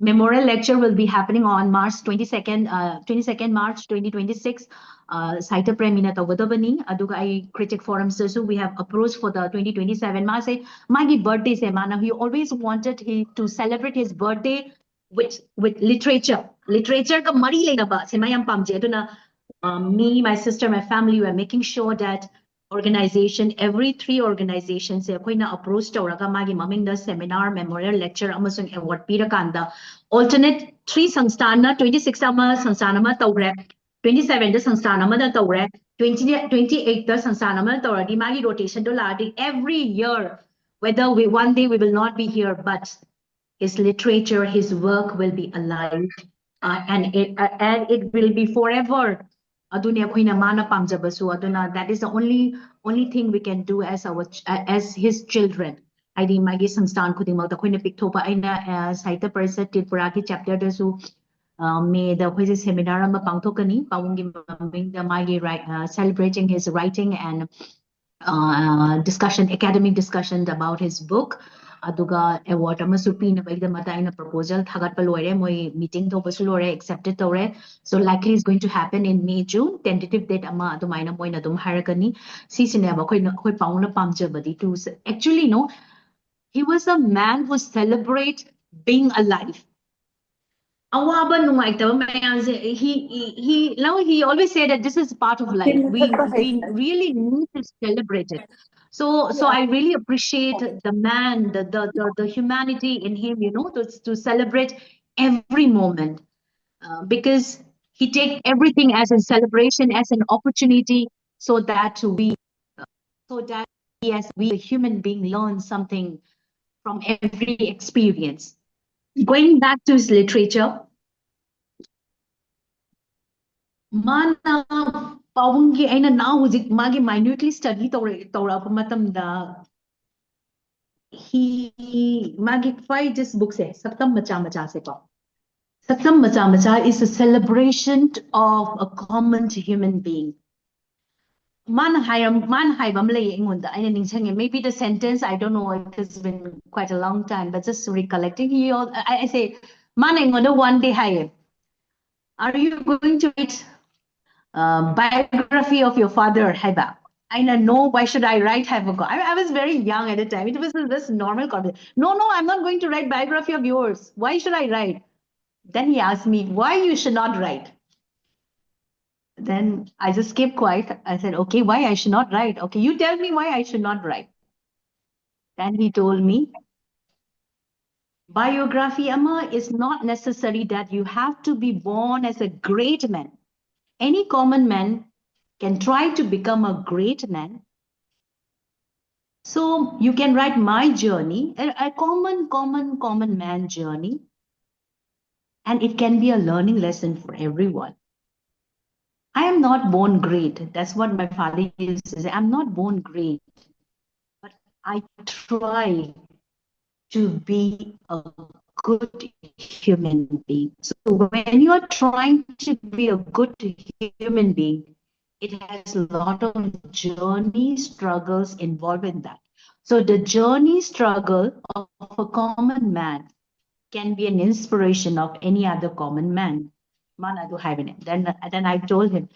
memorial lecture will be happening on March 22nd, 22nd March 2026. Saita Premina Tawadabani, Aduga I Critic Forum so we have approached for the 2027 Magi birthday se mana. He always wanted to celebrate his birthday with literature. Literature ka mari lena ba se mayam pamje aduna me, my sister, my family were making sure that organization, every 3 organizations, approach tauraga magi maming the seminar, memorial lecture, amasung award pirakanda. Alternate 3 sanstana, 26 ama sanstanama taure, 27 the sanstanama da taure, 28 the sanstanama tauradi magi rotation to ladi every year. Whether one day we will not be here, but his literature, his work will be alive, and it will be forever. Aduna akoina mana pamjabasu aduna that is the only thing we can do as his children. I think magi sangstan khudimak da koina pikthopa aina saita parasat Tripura ki chapter da su may the quiz seminar ama pangthokani pawungi maming da magi celebrating his writing and discussion, academic discussion about his book. Aduga award amasu pina baigda mata ina proposal thagat palore moi meeting to basulore accepted tore. So likely is going to happen in May June. Tentative date ama adumaina moina dum harakani. Si sineba koi pauna pamjabadi to actually no. He was a man who celebrates being alive. awaba nungmaitaba mayamse he always said that this is part of life. We really need to celebrate it. So I really appreciate the man, the humanity in him, to celebrate every moment, because he take everything as a celebration, as an opportunity, so that we as we a human being learn something from every experience. Going back to his literature, mana Pabung gi aina now hujik magi minutely study tawra matamda he magi five this book se Saptam Macha Macha se pa. Saptam Macha Macha is a celebration of a common human being. Man haibam lay ingunda aina ningshange. Maybe the sentence I don't know, it has been quite a long time, but just recollecting here I say man ingunda one day hayam. Are you going to write biography of your father, Haiba? I know, why should I write Haiba? I was very young at the time. It was this normal conversation. No, I'm not going to write biography of yours. Why should I write? Then he asked me, why you should not write? Then I just kept quiet. I said, okay, why I should not write? Okay, you tell me why I should not write. Then he told me, biography, Amma, is not necessary that you have to be born as a great man. Any common man can try to become a great man. So you can write my journey, a common man journey, and it can be a learning lesson for everyone. I am not born great. That's what my father used to say. I'm not born great, but I try to be a good human being. So when you are trying to be a good human being, it has a lot of journey struggles involved in that. So the journey struggle of a common man can be an inspiration of any other common man. Then I told him,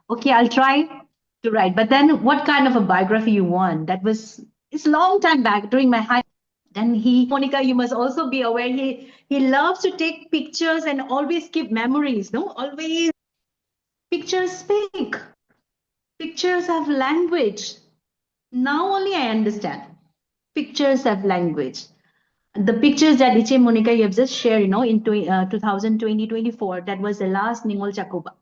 okay, I'll try to write. But then what kind of a biography you want? It's a long time back during my high. Then Monica, you must also be aware, he loves to take pictures and always keep memories, no? Always pictures speak. Pictures have language. Now only I understand. Pictures have language. The pictures that Iche Monica you have just shared, in 2020-24, that was the last Ningol Chakoba.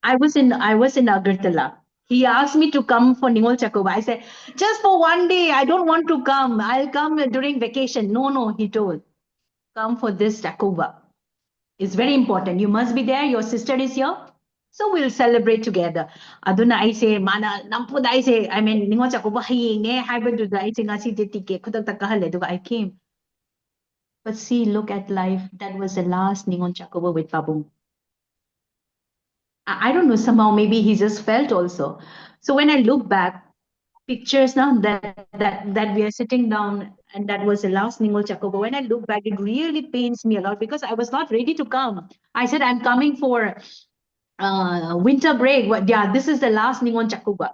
I was in Agartala. He asked me to come for Ningol Chakoba. I said, just for one day, I don't want to come. I'll come during vacation. No, he told. Come for this Chakoba. It's very important. You must be there. Your sister is here. So we'll celebrate together. Aduna I say, mana nampud I say, I mean, Ningol Chakoba haying hybrid I say ngasi ticket kudak takahale duga I came. But see, look at life. That was the last Ningol Chakoba with Pabung. I don't know, somehow maybe he just felt also. So when I look back, pictures now that we are sitting down and that was the last Ningol Chakoba, when I look back, it really pains me a lot because I was not ready to come. I said, I'm coming for winter break. Yeah, this is the last Ningol Chakoba.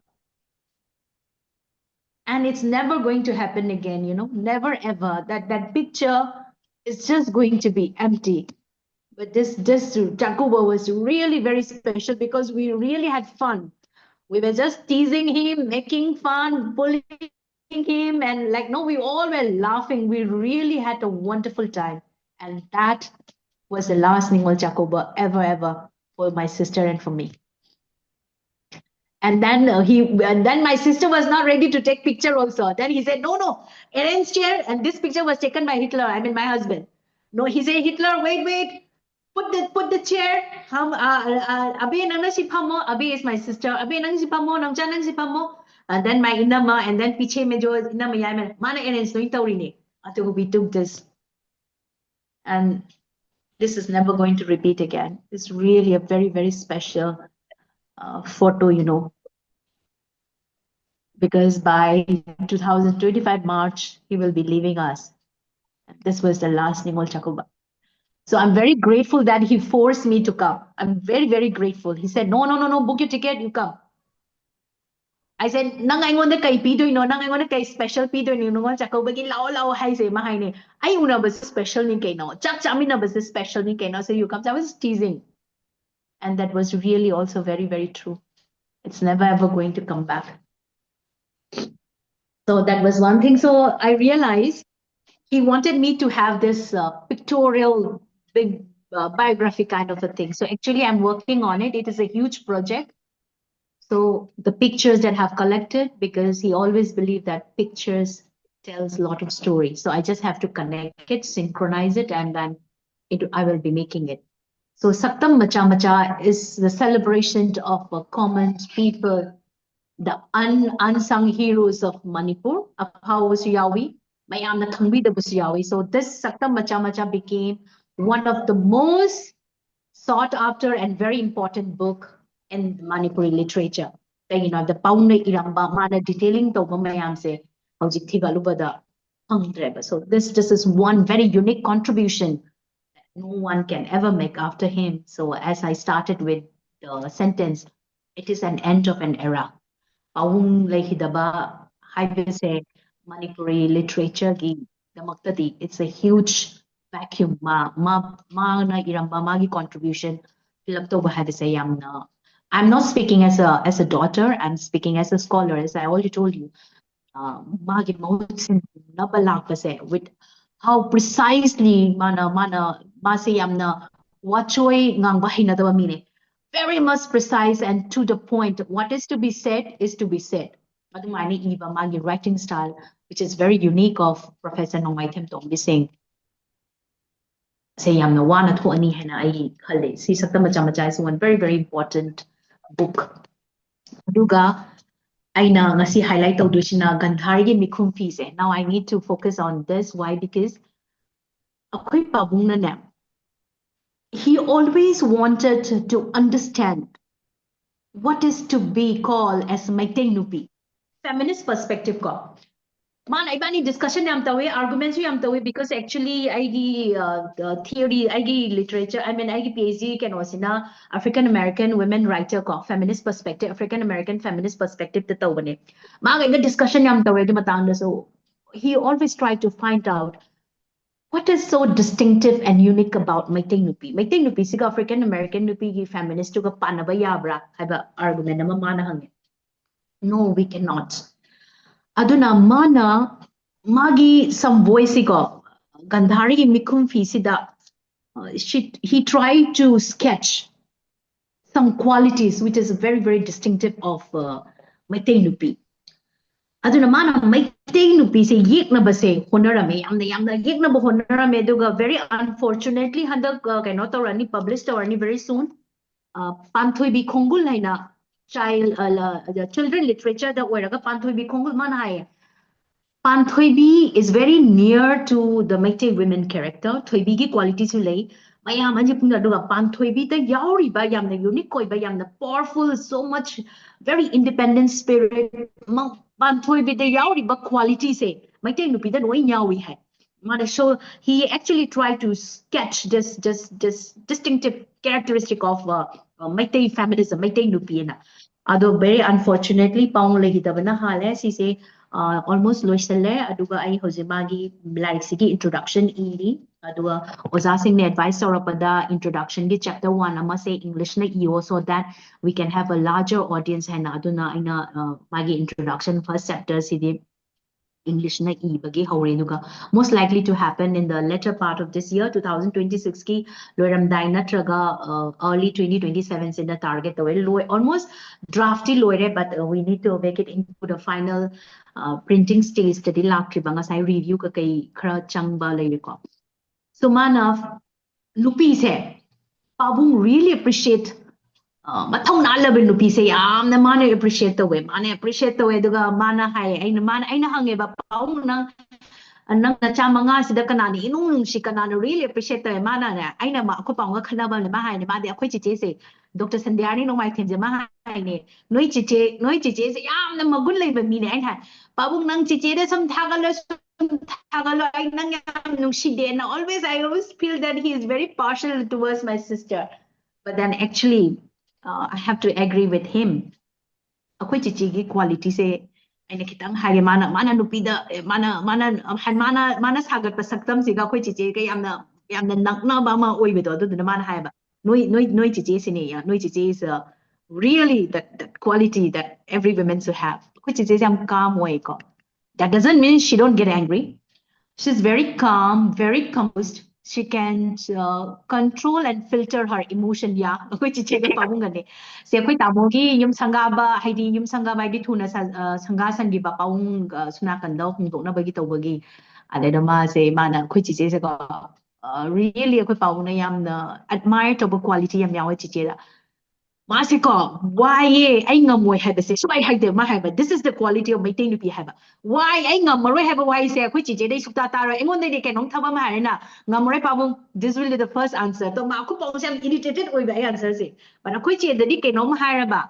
And it's never going to happen again, never ever. That picture is just going to be empty. But this Chakoba was really very special because we really had fun. We were just teasing him, making fun, bullying him, and we all were laughing. We really had a wonderful time. And that was the last Ningol Chakoba ever for my sister and for me. And then then my sister was not ready to take picture also. Then he said, no, arrange chair. And this picture was taken by Hitler, I mean my husband. No, he said, Hitler, wait. Put the chair. Abi nang si pamo. Abi is my sister. Abi nang si pamo. Nang nang si pamo. And then my inama. And then piche me jo inama yaman. Mana arrange no itauri ni. Until we took this. And this is never going to repeat again. It's really a very, very special photo, because by 2025 March, he will be leaving us. This was the last Ningol Chakoba. So I'm very grateful that he forced me to come. I'm very, very grateful. He said, no, book your ticket, you come. I said, nang I want the kai pido, nang I want the kai special pido, no one chako begin lao hai say mahine. I una was special ni kay no. Chak chamina was special ni kay no. So you come, I was teasing. And that was really also very, very true. It's never ever going to come back. So that was one thing. So I realized he wanted me to have this pictorial, big biography kind of a thing. So actually I'm working on it. It is a huge project. So the pictures that I've collected, because he always believed that pictures tells a lot of stories. So I just have to connect it, synchronize it, and then I will be making it. So Saktam Macha Macha is the celebration of common people, the unsung heroes of Manipur, of how was Yawi, Mayam na Thangbi the Yawi. So this Saktam Macha Macha became one of the most sought after and very important book in Manipuri literature. You know, the Pauna Iramba Mana detailing the Mayam say, so this is one very unique contribution that no one can ever make after him. So as I started with the sentence, it is an end of an era. Pabung Lehidaba, say Manipuri literature gi the it's a huge vacuum. Ma na iramba magi contribution. I'm not speaking as a daughter. I'm speaking as a scholar. As I already told you, magi with how precisely mana masayamna wachoy ngang bahinadaba mine. Very much precise and to the point. What is to be said is to be said. Madumani Eva Magi writing style, which is very unique of Professor Nongmaithem Tombi saying, say I'm the one at Huani Hena Ai Kale. See Sakta Macha is one very, very important book. Duga Aina ngasi highlight Dushina Ghandari mikhum fise. Now I need to focus on this. Why? Because akoy Pabung na nam. He always wanted to understand what is to be called as Meitei Nupi. Feminist perspective ko. Man, ibani discussion yam tawe, arguments yam tawe, because actually I theory, I literature, I mean I PhD can also na African American women writer ko, feminist perspective, African American feminist perspective to tawe ne. Man, I discussion yam tawe di matanda. So he always tried to find out what is so distinctive and unique about Meitei Nupi. Meitei Nupi siga African American Nupi gi feminist to ka panaba yabra haba argument na mamana hangi. No, we cannot. Aduna mana magi some voice ko Ghandari mikhum fisida. He tried to sketch some qualities which is very, very distinctive of Meitei Nupi. Aduna mana Meitei Nupi se yek na ba se honorame yamna yek na ba honorame duga very unfortunately handak kaino tawrani published tawrani very soon. Panthoi bi khongul laina children literature that were Panthoi bi khongul man hai. Panthoibi is very near to the Meitei women character. Thoibi ki qualities ulay. Mayam anje puna duga Panthoibi ta yauri ba yamna unique koi ba yamna powerful, so much very independent spirit. Panthoibi ta yauri ba quality se Meitei Nupi ta noi yawi hai. So he actually tried to sketch this distinctive characteristic of Meitei feminism, Meitei Nupi na. Although very unfortunately, Paung lehidabana hale si say almost loisale aduga ai hojimagi like sigi introduction iri aduga Oja Singh ne advice aurapada introduction gi chapter 1 ama say English na iyo so that we can have a larger audience and aduna ina magi introduction first chapter sidi English na ibagi haurenuga most likely to happen in the latter part of this year 2026 ki loiramdai natraga early 2027 in the target almost drafty loire but we need to make it into the final printing stage study lakriba I review ka kai khara changba laiko so mana lupi se Pabung really appreciate Matong na laban nupi say na mana appreciate the way duga mana hai ay na mana ay na hangi ba Paung nang na chama nga sida kanani inung si kanana really appreciate the mana na ay na ma ako pa nga kanaba na mahay ni madi ako chiche say Dr. Sandhyarani Nongmaithem mahay ni noi chiche say na magulay ba mini ay ha Pabung nang chiche da sam thagalo ay nang nung shide na I always feel that he is very partial towards my sister but then actually I have to agree with him. akwai chichi quality se aina kitang hage mana nupida mana sagat pasaktam siga akwai chichi ke yamna nakna ba ma oibedo aduna mana haiba noi chichi sine ya noi chichi is really that quality that every woman should have akwai chichi jam calm way ko that doesn't mean she don't get angry. She's very calm, very composed. She can control and filter her emotion. Yeah, akwai chiche ga pabung gane. Se akwai tamogi yum sanga ba haidi yum sanga ba di thuna sanga sangi ba pabung suna kanda hungdok na bagi tawbagi. Ade da ma se mana akwai chiche se ko really akwai pabung na yam na admire to quality yam yawa chiche da. Masiko, why ay ngamoy haba se subay hagde ma haba. This is the quality of Meitei nupi haba. Why ay ngamoy haba why se ako'y chiche day sukta taro. Engon day kenong taba ma na ngamoy pabong. This will be the first answer. To ma ako pa siyang irritated oy ba ay answer se. But ako'y chiche day kenong ma ba.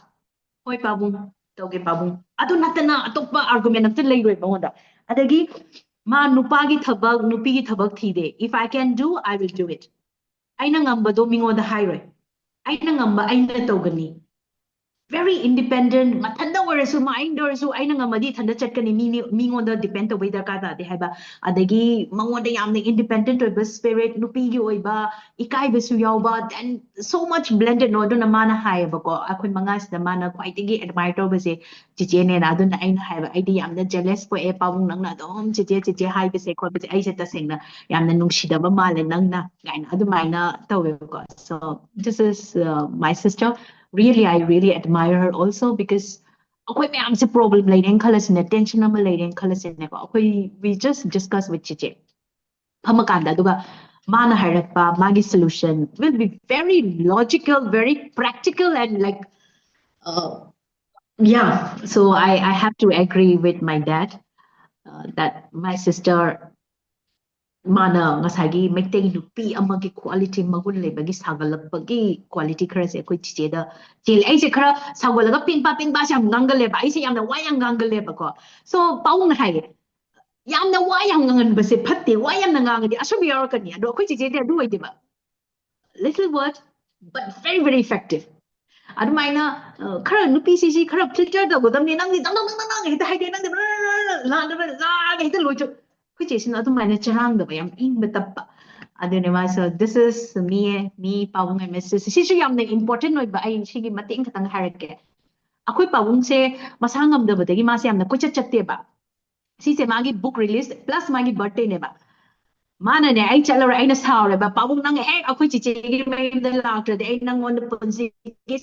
Oy pabong, toge pabong. Ato natin na ato pa argument natin layoy ba onda. Adagi ma nupagi thabag nupigi thabag thide. If I can do, I will do it. Ay na ngamba do mingo da highway. Ay na ngamba ay na tawgani. Very independent, matanda warasu mind warasu ay na ngamba di thanda chatkani mingo da depend to way da kada de haiba adagi mango da yamna independent oiba spirit nupi gi oiba ikai besu yauba then so much blended no do na mana haiba ko akhoi mangas da mana kwai tigi admire to base chiche ne na do na ai na haiba ai di yamna jealous po e pabung nang na dom chiche hai base ko base ai se ta sengna yamna nungshida ba male nang na gaina adu mai na tawe ko. So this is my sister. Really, I really admire her also because akwai mayam se problem lain khalas ne tension number lain khalas ne ko akwai we just discuss with chiche phamakanda duga mana harakpa magi solution will be very logical, very practical and like yeah. So I have to agree with my dad that my sister mana ngasagi Meitei nupi amagi quality magun lebagi sagalakpagi quality khara se akhoi chiche da chil ai se khara sagolaga ping pa sam ngangale ba ai se yamna wayang ngangale ba ko. So paung hai yamna wayang ngangan ba se phatte wayang ngangadi asobi yarakani ado akhoi chiche da du wai de ba little word but very effective. Adumaina khara nupi si khara filter da godamni nang ni dang hita haide nang la hita locho which is not my charang the way in with the adunema. So this is me pawung and Mrs. She yam the important no ba ay she mating katang harake ako'y pawung se masangam da badagi masi yam na kuchat chatte ba si se magi book release plus magi birthday ne ba mana ne ay chalora ay nasaw ba pawung nang ako'y chichigi may the laughter the ay nang on the punsi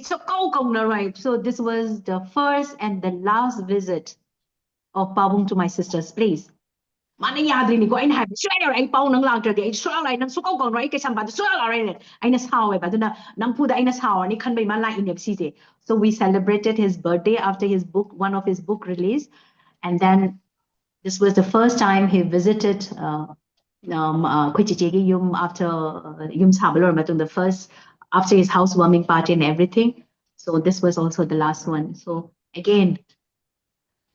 so kong na right. So this was the first and the last visit of Pabung to my sister's place. Mana yadri ni ko ay na sure ay pau nang lang trade ay sure ay nang sukaw kong rai kay samba sure ay ay nasaw ba duna nang puda ay nasaw ni kan bay man la inepsite. So we celebrated his birthday after his book, one of his book release, and then this was the first time he visited Kuchichegi Yum after Yum Sabalor Matung, the first after his housewarming party and everything. So this was also the last one. So again,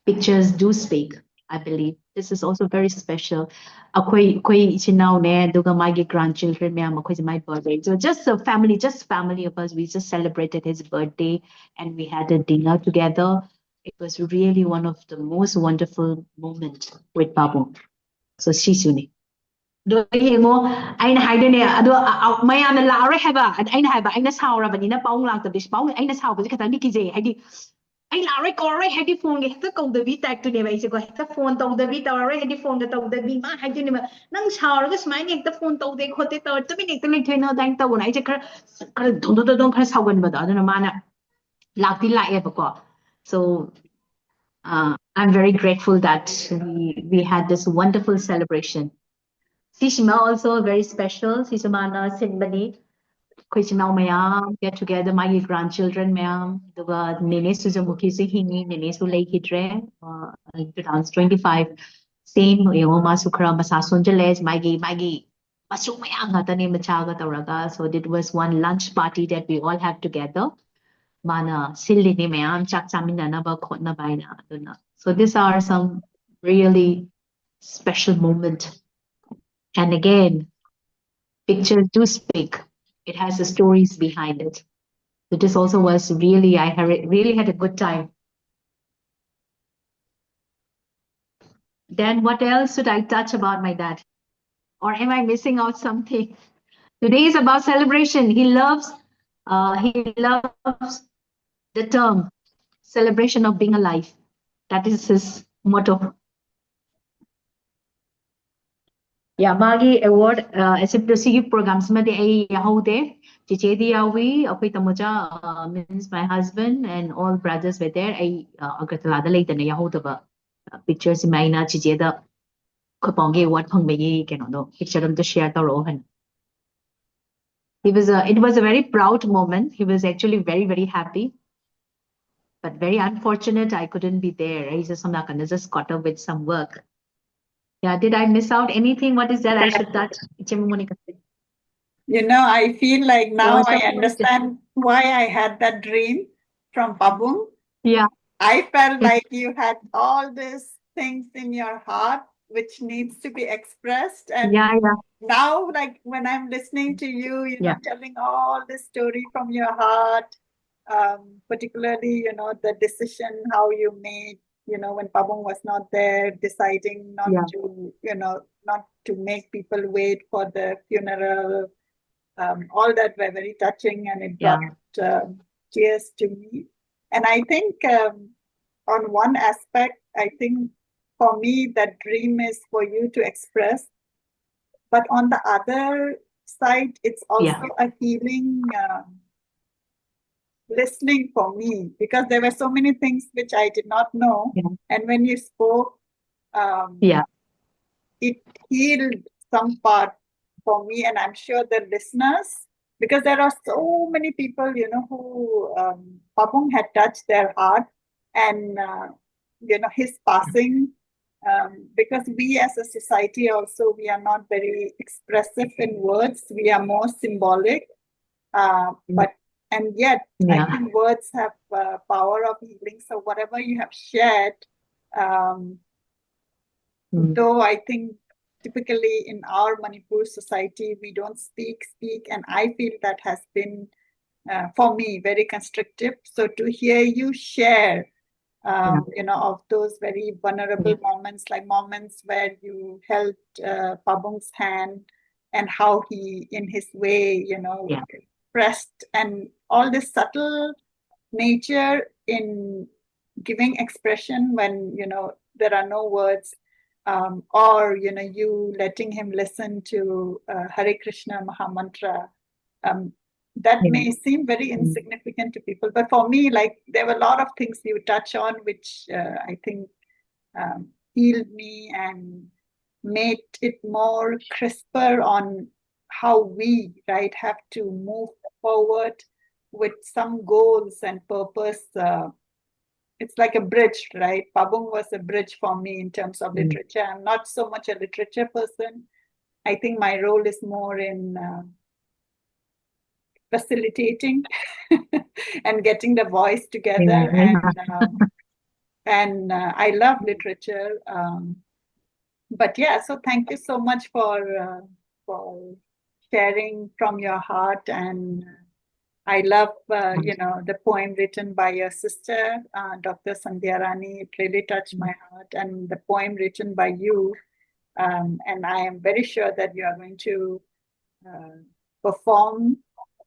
pictures do speak, I believe. This is also very special. Ako'y chinaw ne duga my grandchildren me my birthday. So just a family of us. We just celebrated his birthday and we had a dinner together. It was really one of the most wonderful moments with Pabung. So sisuni. Do mo ay na hide ne ado maya na laure haba ay na haba ay na saura ba ni na paung lang tabi paung ay na saura ba katang di kije ay I already already had the phone. Hekta kong the beat tag to never is go hekta phone to the beat already had the phone to the beat ma had you never nang shower was mine hekta phone to the hote to be to like no dang to I check don't press how one but other mana lakti like ko. So I'm very grateful that we had this wonderful celebration. Sishima also very special. Sishimana Sinbani. Mayam get together my grandchildren mayam the nene Suzuki hingi nene su lay hidre 2025 same masukra masasun jales magi masu mayam hatani machaga tawraga. So it was one lunch party that we all had together mana silli ni mayam chak chamina na ba khotna baina aduna. So these are some really special moments, and again pictures do speak. It has the stories behind it. So this also was really, really had a good time Then what else should I touch about my dad? Or am I missing out something? Today is about celebration. He loves the term celebration of being alive. That is his motto. Yeah, Magi Award, SFWC programs, Madi Yahude, Chichedi Yawi, Apitamoja, means my husband and all brothers were there. Agartala later, Yahudaba pictures in Maina, Chicheda, Kapongi, what Pongbe, Kano, picture them to share the Rohan. It was a very proud moment. He was actually very, very happy, but very unfortunate I couldn't be there. I just caught up with some work. Yeah, did I miss out anything? What is that I should touch? You know, I feel like now I understand why I had that dream from Pabung. Yeah. I felt like you had all these things in your heart which needs to be expressed. And now, like when I'm listening to you, you know, telling all this story from your heart, particularly, you know, the decision how you made, you know, when Pabung was not there, deciding not to, you know, not to make people wait for the funeral. All that were very touching, and it brought tears to me. And I think on one aspect, I think for me, that dream is for you to express. But on the other side, it's also a healing listening for me, because there were so many things which I did not know. And when you spoke, it healed some part for me, and I'm sure the listeners, because there are so many people, you know, who Pabung had touched their heart, and you know, his passing, because we as a society also, we are not very expressive in words, we are more symbolic, and yet I think words have power of healing. So whatever you have shared, though I think typically in our Manipur society, we don't speak, and I feel that has been, for me, very constructive. So to hear you share, you know, of those very vulnerable moments, like moments where you held Pabung's hand and how he, in his way, you know, pressed, and all this subtle nature in giving expression when, you know, there are no words. Or, you know, you letting him listen to Hare Krishna Mahamantra. That may seem very insignificant to people, but for me, like, there were a lot of things you touch on, which I think healed me and made it more crisper on how we, right, have to move forward with some goals and purpose. It's like a bridge, right? Pabung was a bridge for me in terms of literature. I'm not so much a literature person. I think my role is more in facilitating and getting the voice together. And I love literature. But yeah, so thank you so much for sharing from your heart. And I love, you know, the poem written by your sister, Dr. Sandhyarani. It really touched my heart. And the poem written by you. And I am very sure that you are going to perform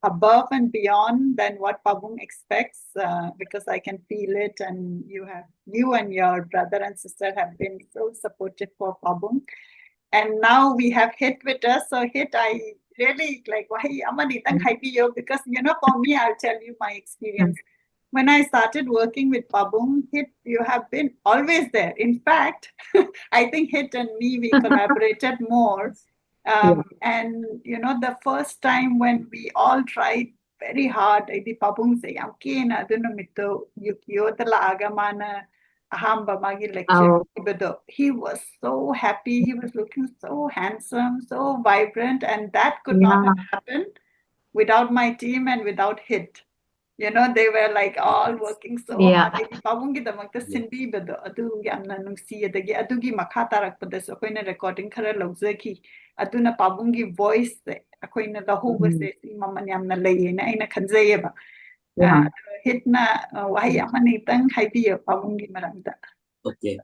above and beyond than what Pabung expects, because I can feel it. And you and your brother and sister have been so supportive for Pabung. And now we have Hit with us. So Hit, I really like, why because, you know, for me, I'll tell you my experience. When I started working with Pabung, Hit, you have been always there. In fact, I think Hit and me, we collaborated more. And, you know, the first time when we all tried very hard, the Pabung say, okay, na dunno mito, yukyo talaga mana. He was so happy. He was looking so handsome, so vibrant, and that could not have happened without my team and without Hit. You know, they were like all working so hard. Pabungidamagta Cindy bado adu yamna nungsi adagi adugi makha tarakpadasu akoina recording khara lawzaki aduna Pabungi voice akoina lahubase maman yamna layena aina khanjayeba. Hitna wahi amanitang haibiyo Pabungi maramda. Okay.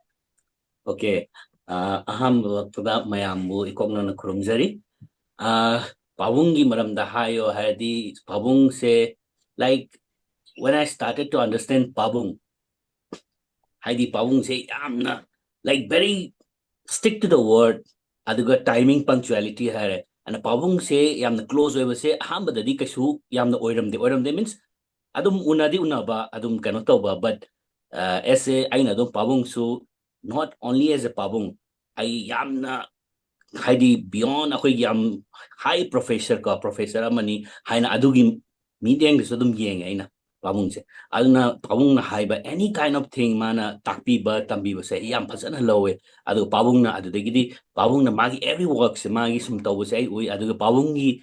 Ahamba mayambu ikokna na kurumjari. Pabungi maramda hayo hadi Pabung say like when I started to understand Pabung, hadi Pabung say amna like very stick to the word. Aduga timing punctuality hai. And Pabung say yamna close over say hamba dadi kashu yamna oiram de means adum unadi unaba adum kanotoba but as a aina adum Pabung so not only as a Pabung I yamna Heidi beyond a yam high professor amani haina adugi meeting the sudum yang aina pabung se aduna pabung na high ba any kind of thing mana takpi ba tambi ba se yam phasana lowe adu pabung na adu degidi pabung na magi every work se magi sum taw se ui adu pabung gi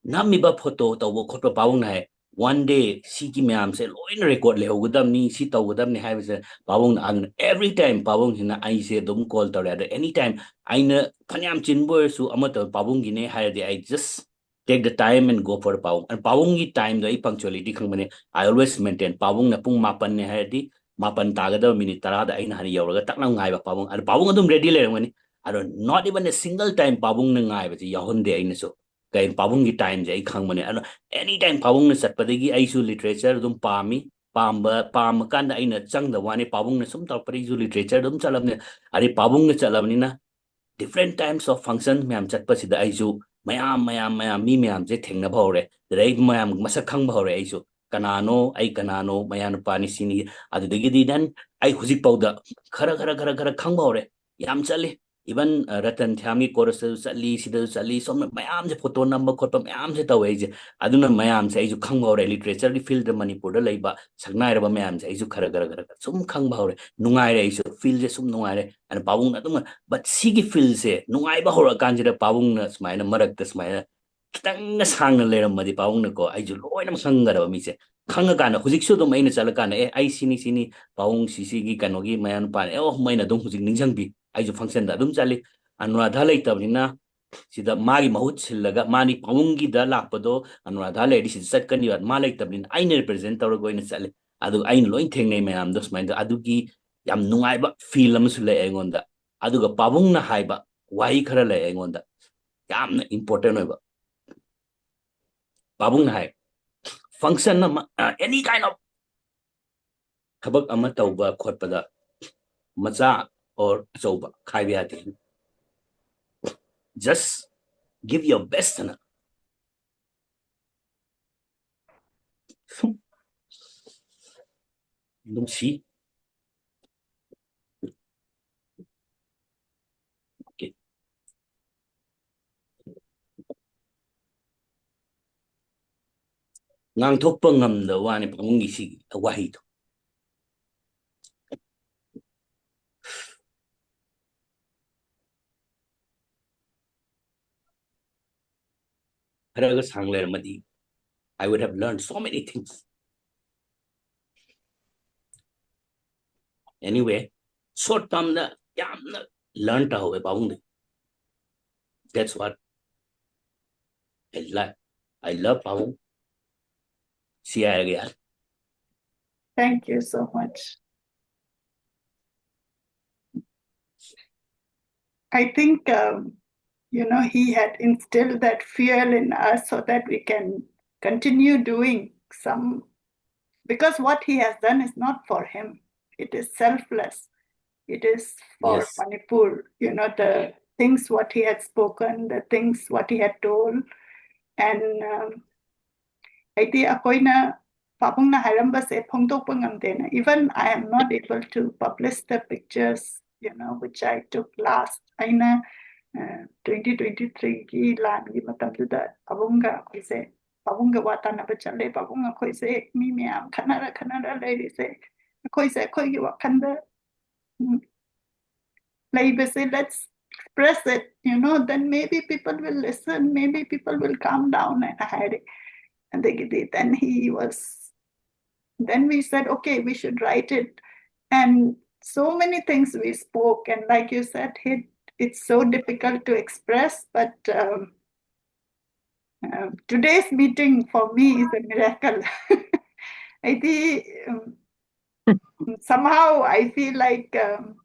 nami ba photo taw khot pabung na hai one day si ki myam se loin record le hogudam ni si taw gudam ni hai se pabung na every time pabung hina ai se dum call taw at any time aina phanyam chinbo su amata pabung gi ne hai I just take the time and go for pabung and pabung gi time the punctuality khang mane I always maintain pabung na pung mapan ne hai di mapan tagada minute tara da aina hani yawraga takna ngai ba pabung and pabung adum ready le ngani I don't not even a single time pabung na ngai ba ji yahon de aina so kay pabung gi time je khang mane and anytime pabung na satpadagi ai su literature dum pami pam kan da aina chang da wani pabung na sum tar pari su literature dum chalam ne ari pabung na chalam ni na different times of functions mayam chatpa sida aisu mayam mi mayam je thengna bhore dai mayam masak khang bhore aisu kanano mayan pani sini adu degi di dan ai hujik pauda khara khang bhore yam chale even ratan thyami chorus chali sida chali som mayam je photo number khot mayam je tawai je aduna mayam je aisu khang bhore literature di field manipur da leiba sagnai ra mayam je aisu khara sum khang bhore nungai re aisu field je sum nungai re and pabung na dum but sigi feel se nungai ba hora kanjira pabung na smaina marak ta smaina kitang na sang na leram madi pabung na ko ai ju loina sangara ba mi se khanga kana hujik su dum aina chala kana ai sini pabung sisi gi kanogi mayan pan oh maina dum hujik ningjang bi ai ju function da dum chali anuradha lai tabnina sida magi mahut sillaga mani pabung gi da lakpado anuradha lai di sida satkani wat ma lai tabnin aina represent tawra goina chale adu aina loin thengnei mayam dos main adu gi yam nungai ba feel am su le engonda aduga pabung na haiba wahi khara le engonda yamna important oiba pabung na hai function na any kind of thabak ama tauba khotpada macha or chauba khaiba yate just give your best na dum si okay ngang thokpa ngamda wani pabung gi si wahi to kharaga sangler madi I would have learned so many things anyway short term na yamna learn ta hoye pabung that's what I love pabung siya again. Thank you so much. I think, he had instilled that fuel in us so that we can continue doing some, because what he has done is not for him. It is selfless. It is for Yes. Manipur, the things what he had spoken, the things what he had told. And I think akoina Pabung na haramba se phongtok pangamdena. Even I am not able to publish the pictures, which I took last. Aina 2023 ki lan gi matamduda abunga koise Pabunga watana bachale Pabunga koise mi miam kanara lady say koise koi wakanda like say let's express it, then maybe people will listen, maybe people will calm down and hide it. And they did. Then we said, okay, we should write it. And so many things we spoke. And like you said, it's so difficult to express. But today's meeting for me is a miracle. I think somehow I feel like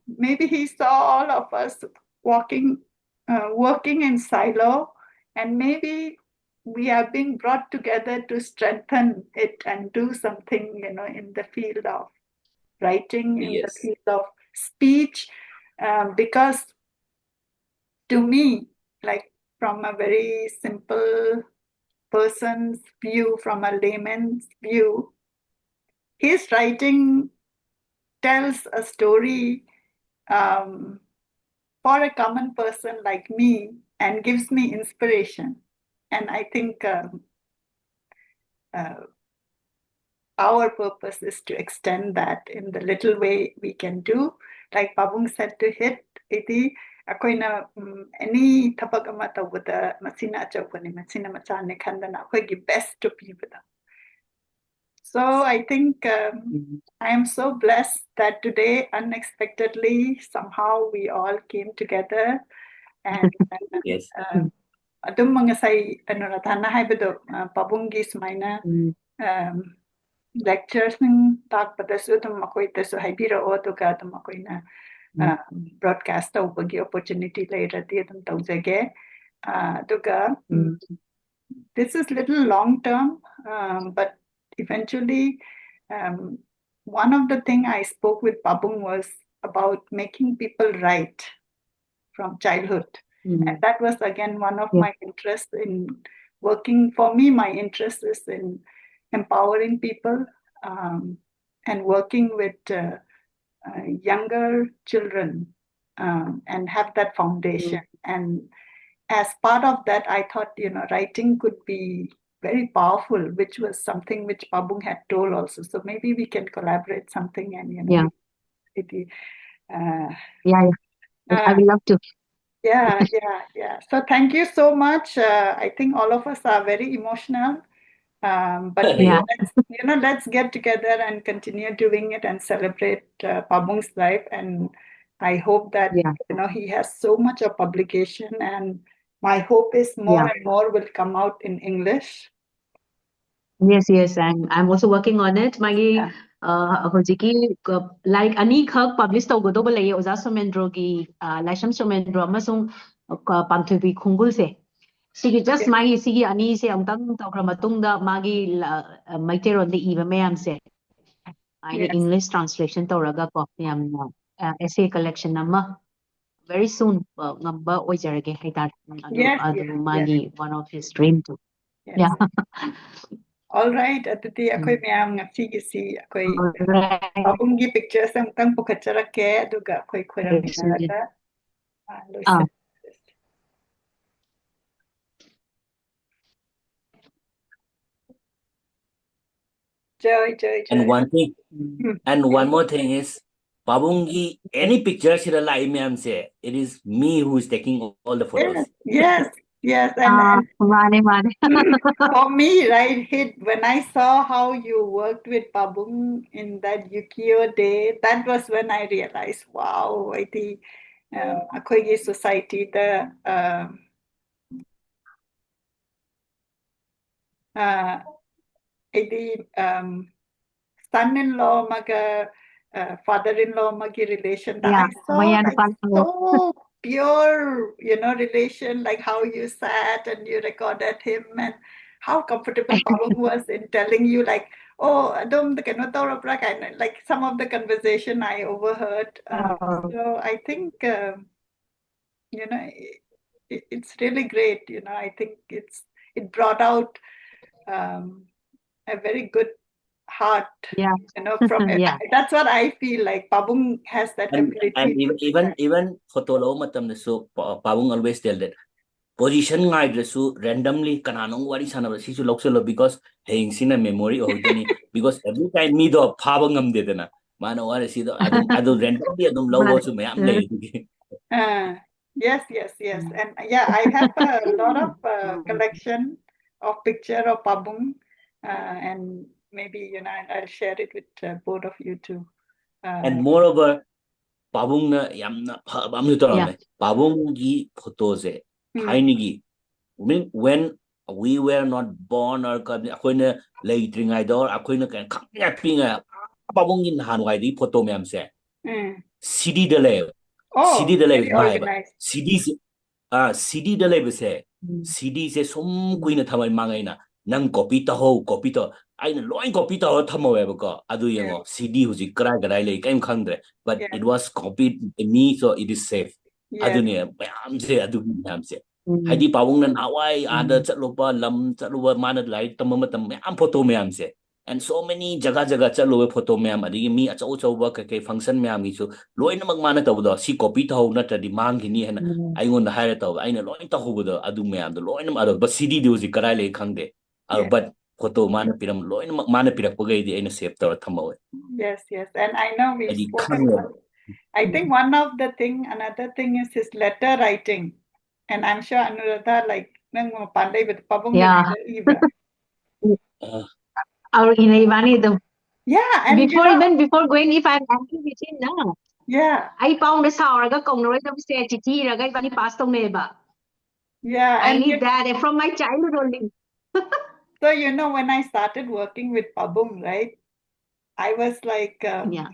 maybe he saw all of us working in silo, and maybe we are being brought together to strengthen it and do something, in the field of writing, in the Yes. field of speech, because to me, like from a very simple person's view, from a layman's view, his writing tells a story for a common person like me and gives me inspiration. And I think our purpose is to extend that in the little way we can do. Like Pabung said, to hit iti akoina any tabak ama tawada masina achawani masina machane khandana akoigi best to people. So I think I am so blessed that today, unexpectedly, somehow we all came together. And Yes. adum mga say Anuradha na haibado Pabungi sumaina lectures ng takpadasu adum makoy taso haibira o tuka adum makoy na broadcast ubagi opportunity later di adum tawjage tuka this is little long term, but eventually one of the thing I spoke with Pabung was about making people write from childhood. And that was again one of my interests in working. For me, my interest is in empowering people and working with younger children and have that foundation. And as part of that, I thought, writing could be very powerful, which was something which Pabung had told also. So maybe we can collaborate something and, I would love to. Yeah. So thank you so much. I think all of us are very emotional. But let's get together and continue doing it and celebrate Pabung's life. And I hope that, he has so much of publication, and my hope is more and more will come out in English. Yes, and I'm also working on it. Magi hojiki like ani khak publish tawgodo ba lay Oja Somendrogi Laisham Somendro amasung panthubi khungul se. Sigi just magi sigi ani se amtang tawkra matungda magi Meitei ron de iba mayam se. I English translation tawraga ko yam essay collection nama very soon ngamba oijarage haitar adu magi one of his dream too. Yeah. All right, Aditi, ako'y mayang ngasi ako'y Pabungi pictures ang kang pukatsara ke duga ako'y kurang minarata. Joy. And one thing, and one more thing is, Pabungi, any pictures in the say, it is me who is taking all the photos. Yes. And for me, right, when I saw how you worked with Pabung in that Yukio day, that was when I realized, wow, I think ako'y society the son-in-law father-in-law relation that I saw so pure, relation, like how you sat and you recorded him and how comfortable Pabung was in telling you like, oh, like some of the conversation I overheard. So I think, it's really great. I think it brought out a very good heart, from that's what I feel like. Pabung has that ability. And even photolo matam so Pabung always tell that position ngay so randomly kananong wari sana sisu lokselo because haying sina memory of the because every time me do Pabung did na mano wari si do adum randomly adum logo so mayam lay. Yes. And I have a lot of collection of picture of Pabung, and maybe I'll share it with both of you too. And moreover, Pabung na yamna Pabung gi photos gi when we were not born or akoina lay dring idol akoina kan Pabung in Hanwai photo ma'am say. Mm. CD delay. Oh, CD delay very is my organized. CD delay say. CD say some queen at Tamai Mangana. Nang copy to ho, copy to. I know loin copy to her Tamoever. Adu Yango. CD who's a crack that I like. I'm hungry. But Yeah. it was copied in me, so it is safe. Yes. Adunia, I'm say, Adu Ham say. Hadi Pabung and Hawaii, other Chatlopa, Lam, Chatluba, Manad Light, Tamatam, am photo meam say. And so many jaga chalo photo meam, adi me at also work a function meam so loin magmana to si copy to not the mang hini and I want the higher to I know loin to hold the adu meam the loin other but CD do the karale kangde. But photo mana piram loin mana pirak pugay di any safe to tamo. Yes, yes. And I know we've Adi spoken about, I think another thing is his letter writing. And I'm sure Anuradha, like, Nongmai Pandit with Pabung Ibra. Our Inayvani, the Yeah, and before even before going, if I'm angry with him now. Yeah. I found the sour kong no them say chichi ragai pani passed on neighbor. Yeah. I And need that from my childhood only. So when I started working with Pabung, right? I was like,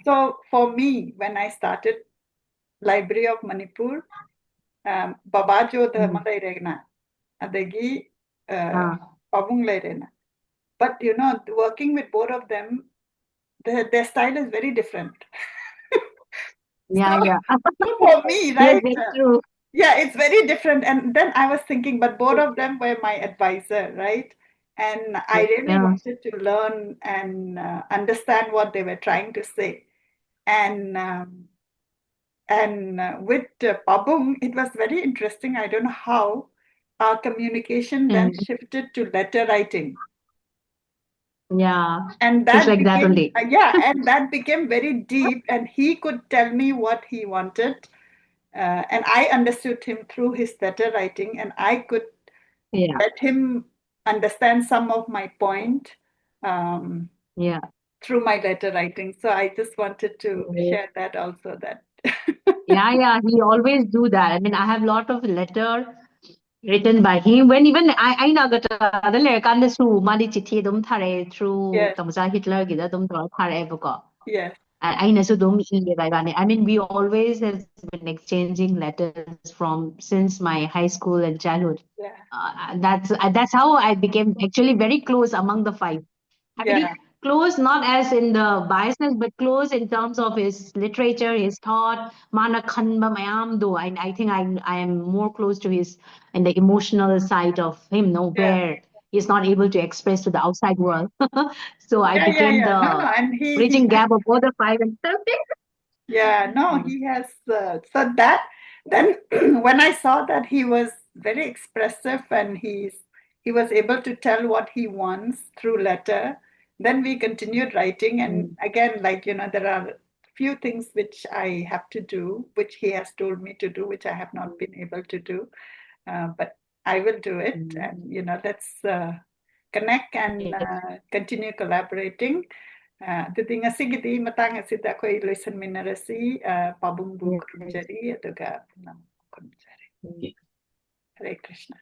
so for me, when I started Library of Manipur, Babajo the Malay regna, adegi Pabung regna. But working with both of them, their style is very different. Yeah. So for me, right? Yes, that's true. Yeah, it's very different. And then I was thinking, but both of them were my advisor, right? And I really wanted to learn and understand what they were trying to say. And with Pabung, it was very interesting. I don't know how our communication then shifted to letter writing. Yeah. And that like became, that only. And that became very deep. And he could tell me what he wanted. And I understood him through his letter writing, and I could let him understand some of my point through my letter writing. So I just wanted to share that also. Yeah. He always do that. I mean, I have a lot of letter written by him. When even I know Agartala the letter kan su mali chithi dum thare through Tamza Hitler gida dum thare boko. Yes. I mean, we always have been exchanging letters from since my high school and childhood. That's how I became actually very close among the five. I mean, close not as in the biasness, but close in terms of his literature, his thought. Mana khanba mayam do. I think I am more close to his in the emotional side of him. Where he's not able to express to the outside world. So I became the bridging gap of all the five and something. Yeah, no, he has. So that then when I saw that he was very expressive and he was able to tell what he wants through letter, then we continued writing. And again, there are few things which I have to do, which he has told me to do, which I have not been able to do. But I will do it. And, let's connect and continue collaborating. Jadi ngasi matang asida ko ilusan minarasi Pabung bu kurumjari aduga punam kurumjari. Hare Krishna.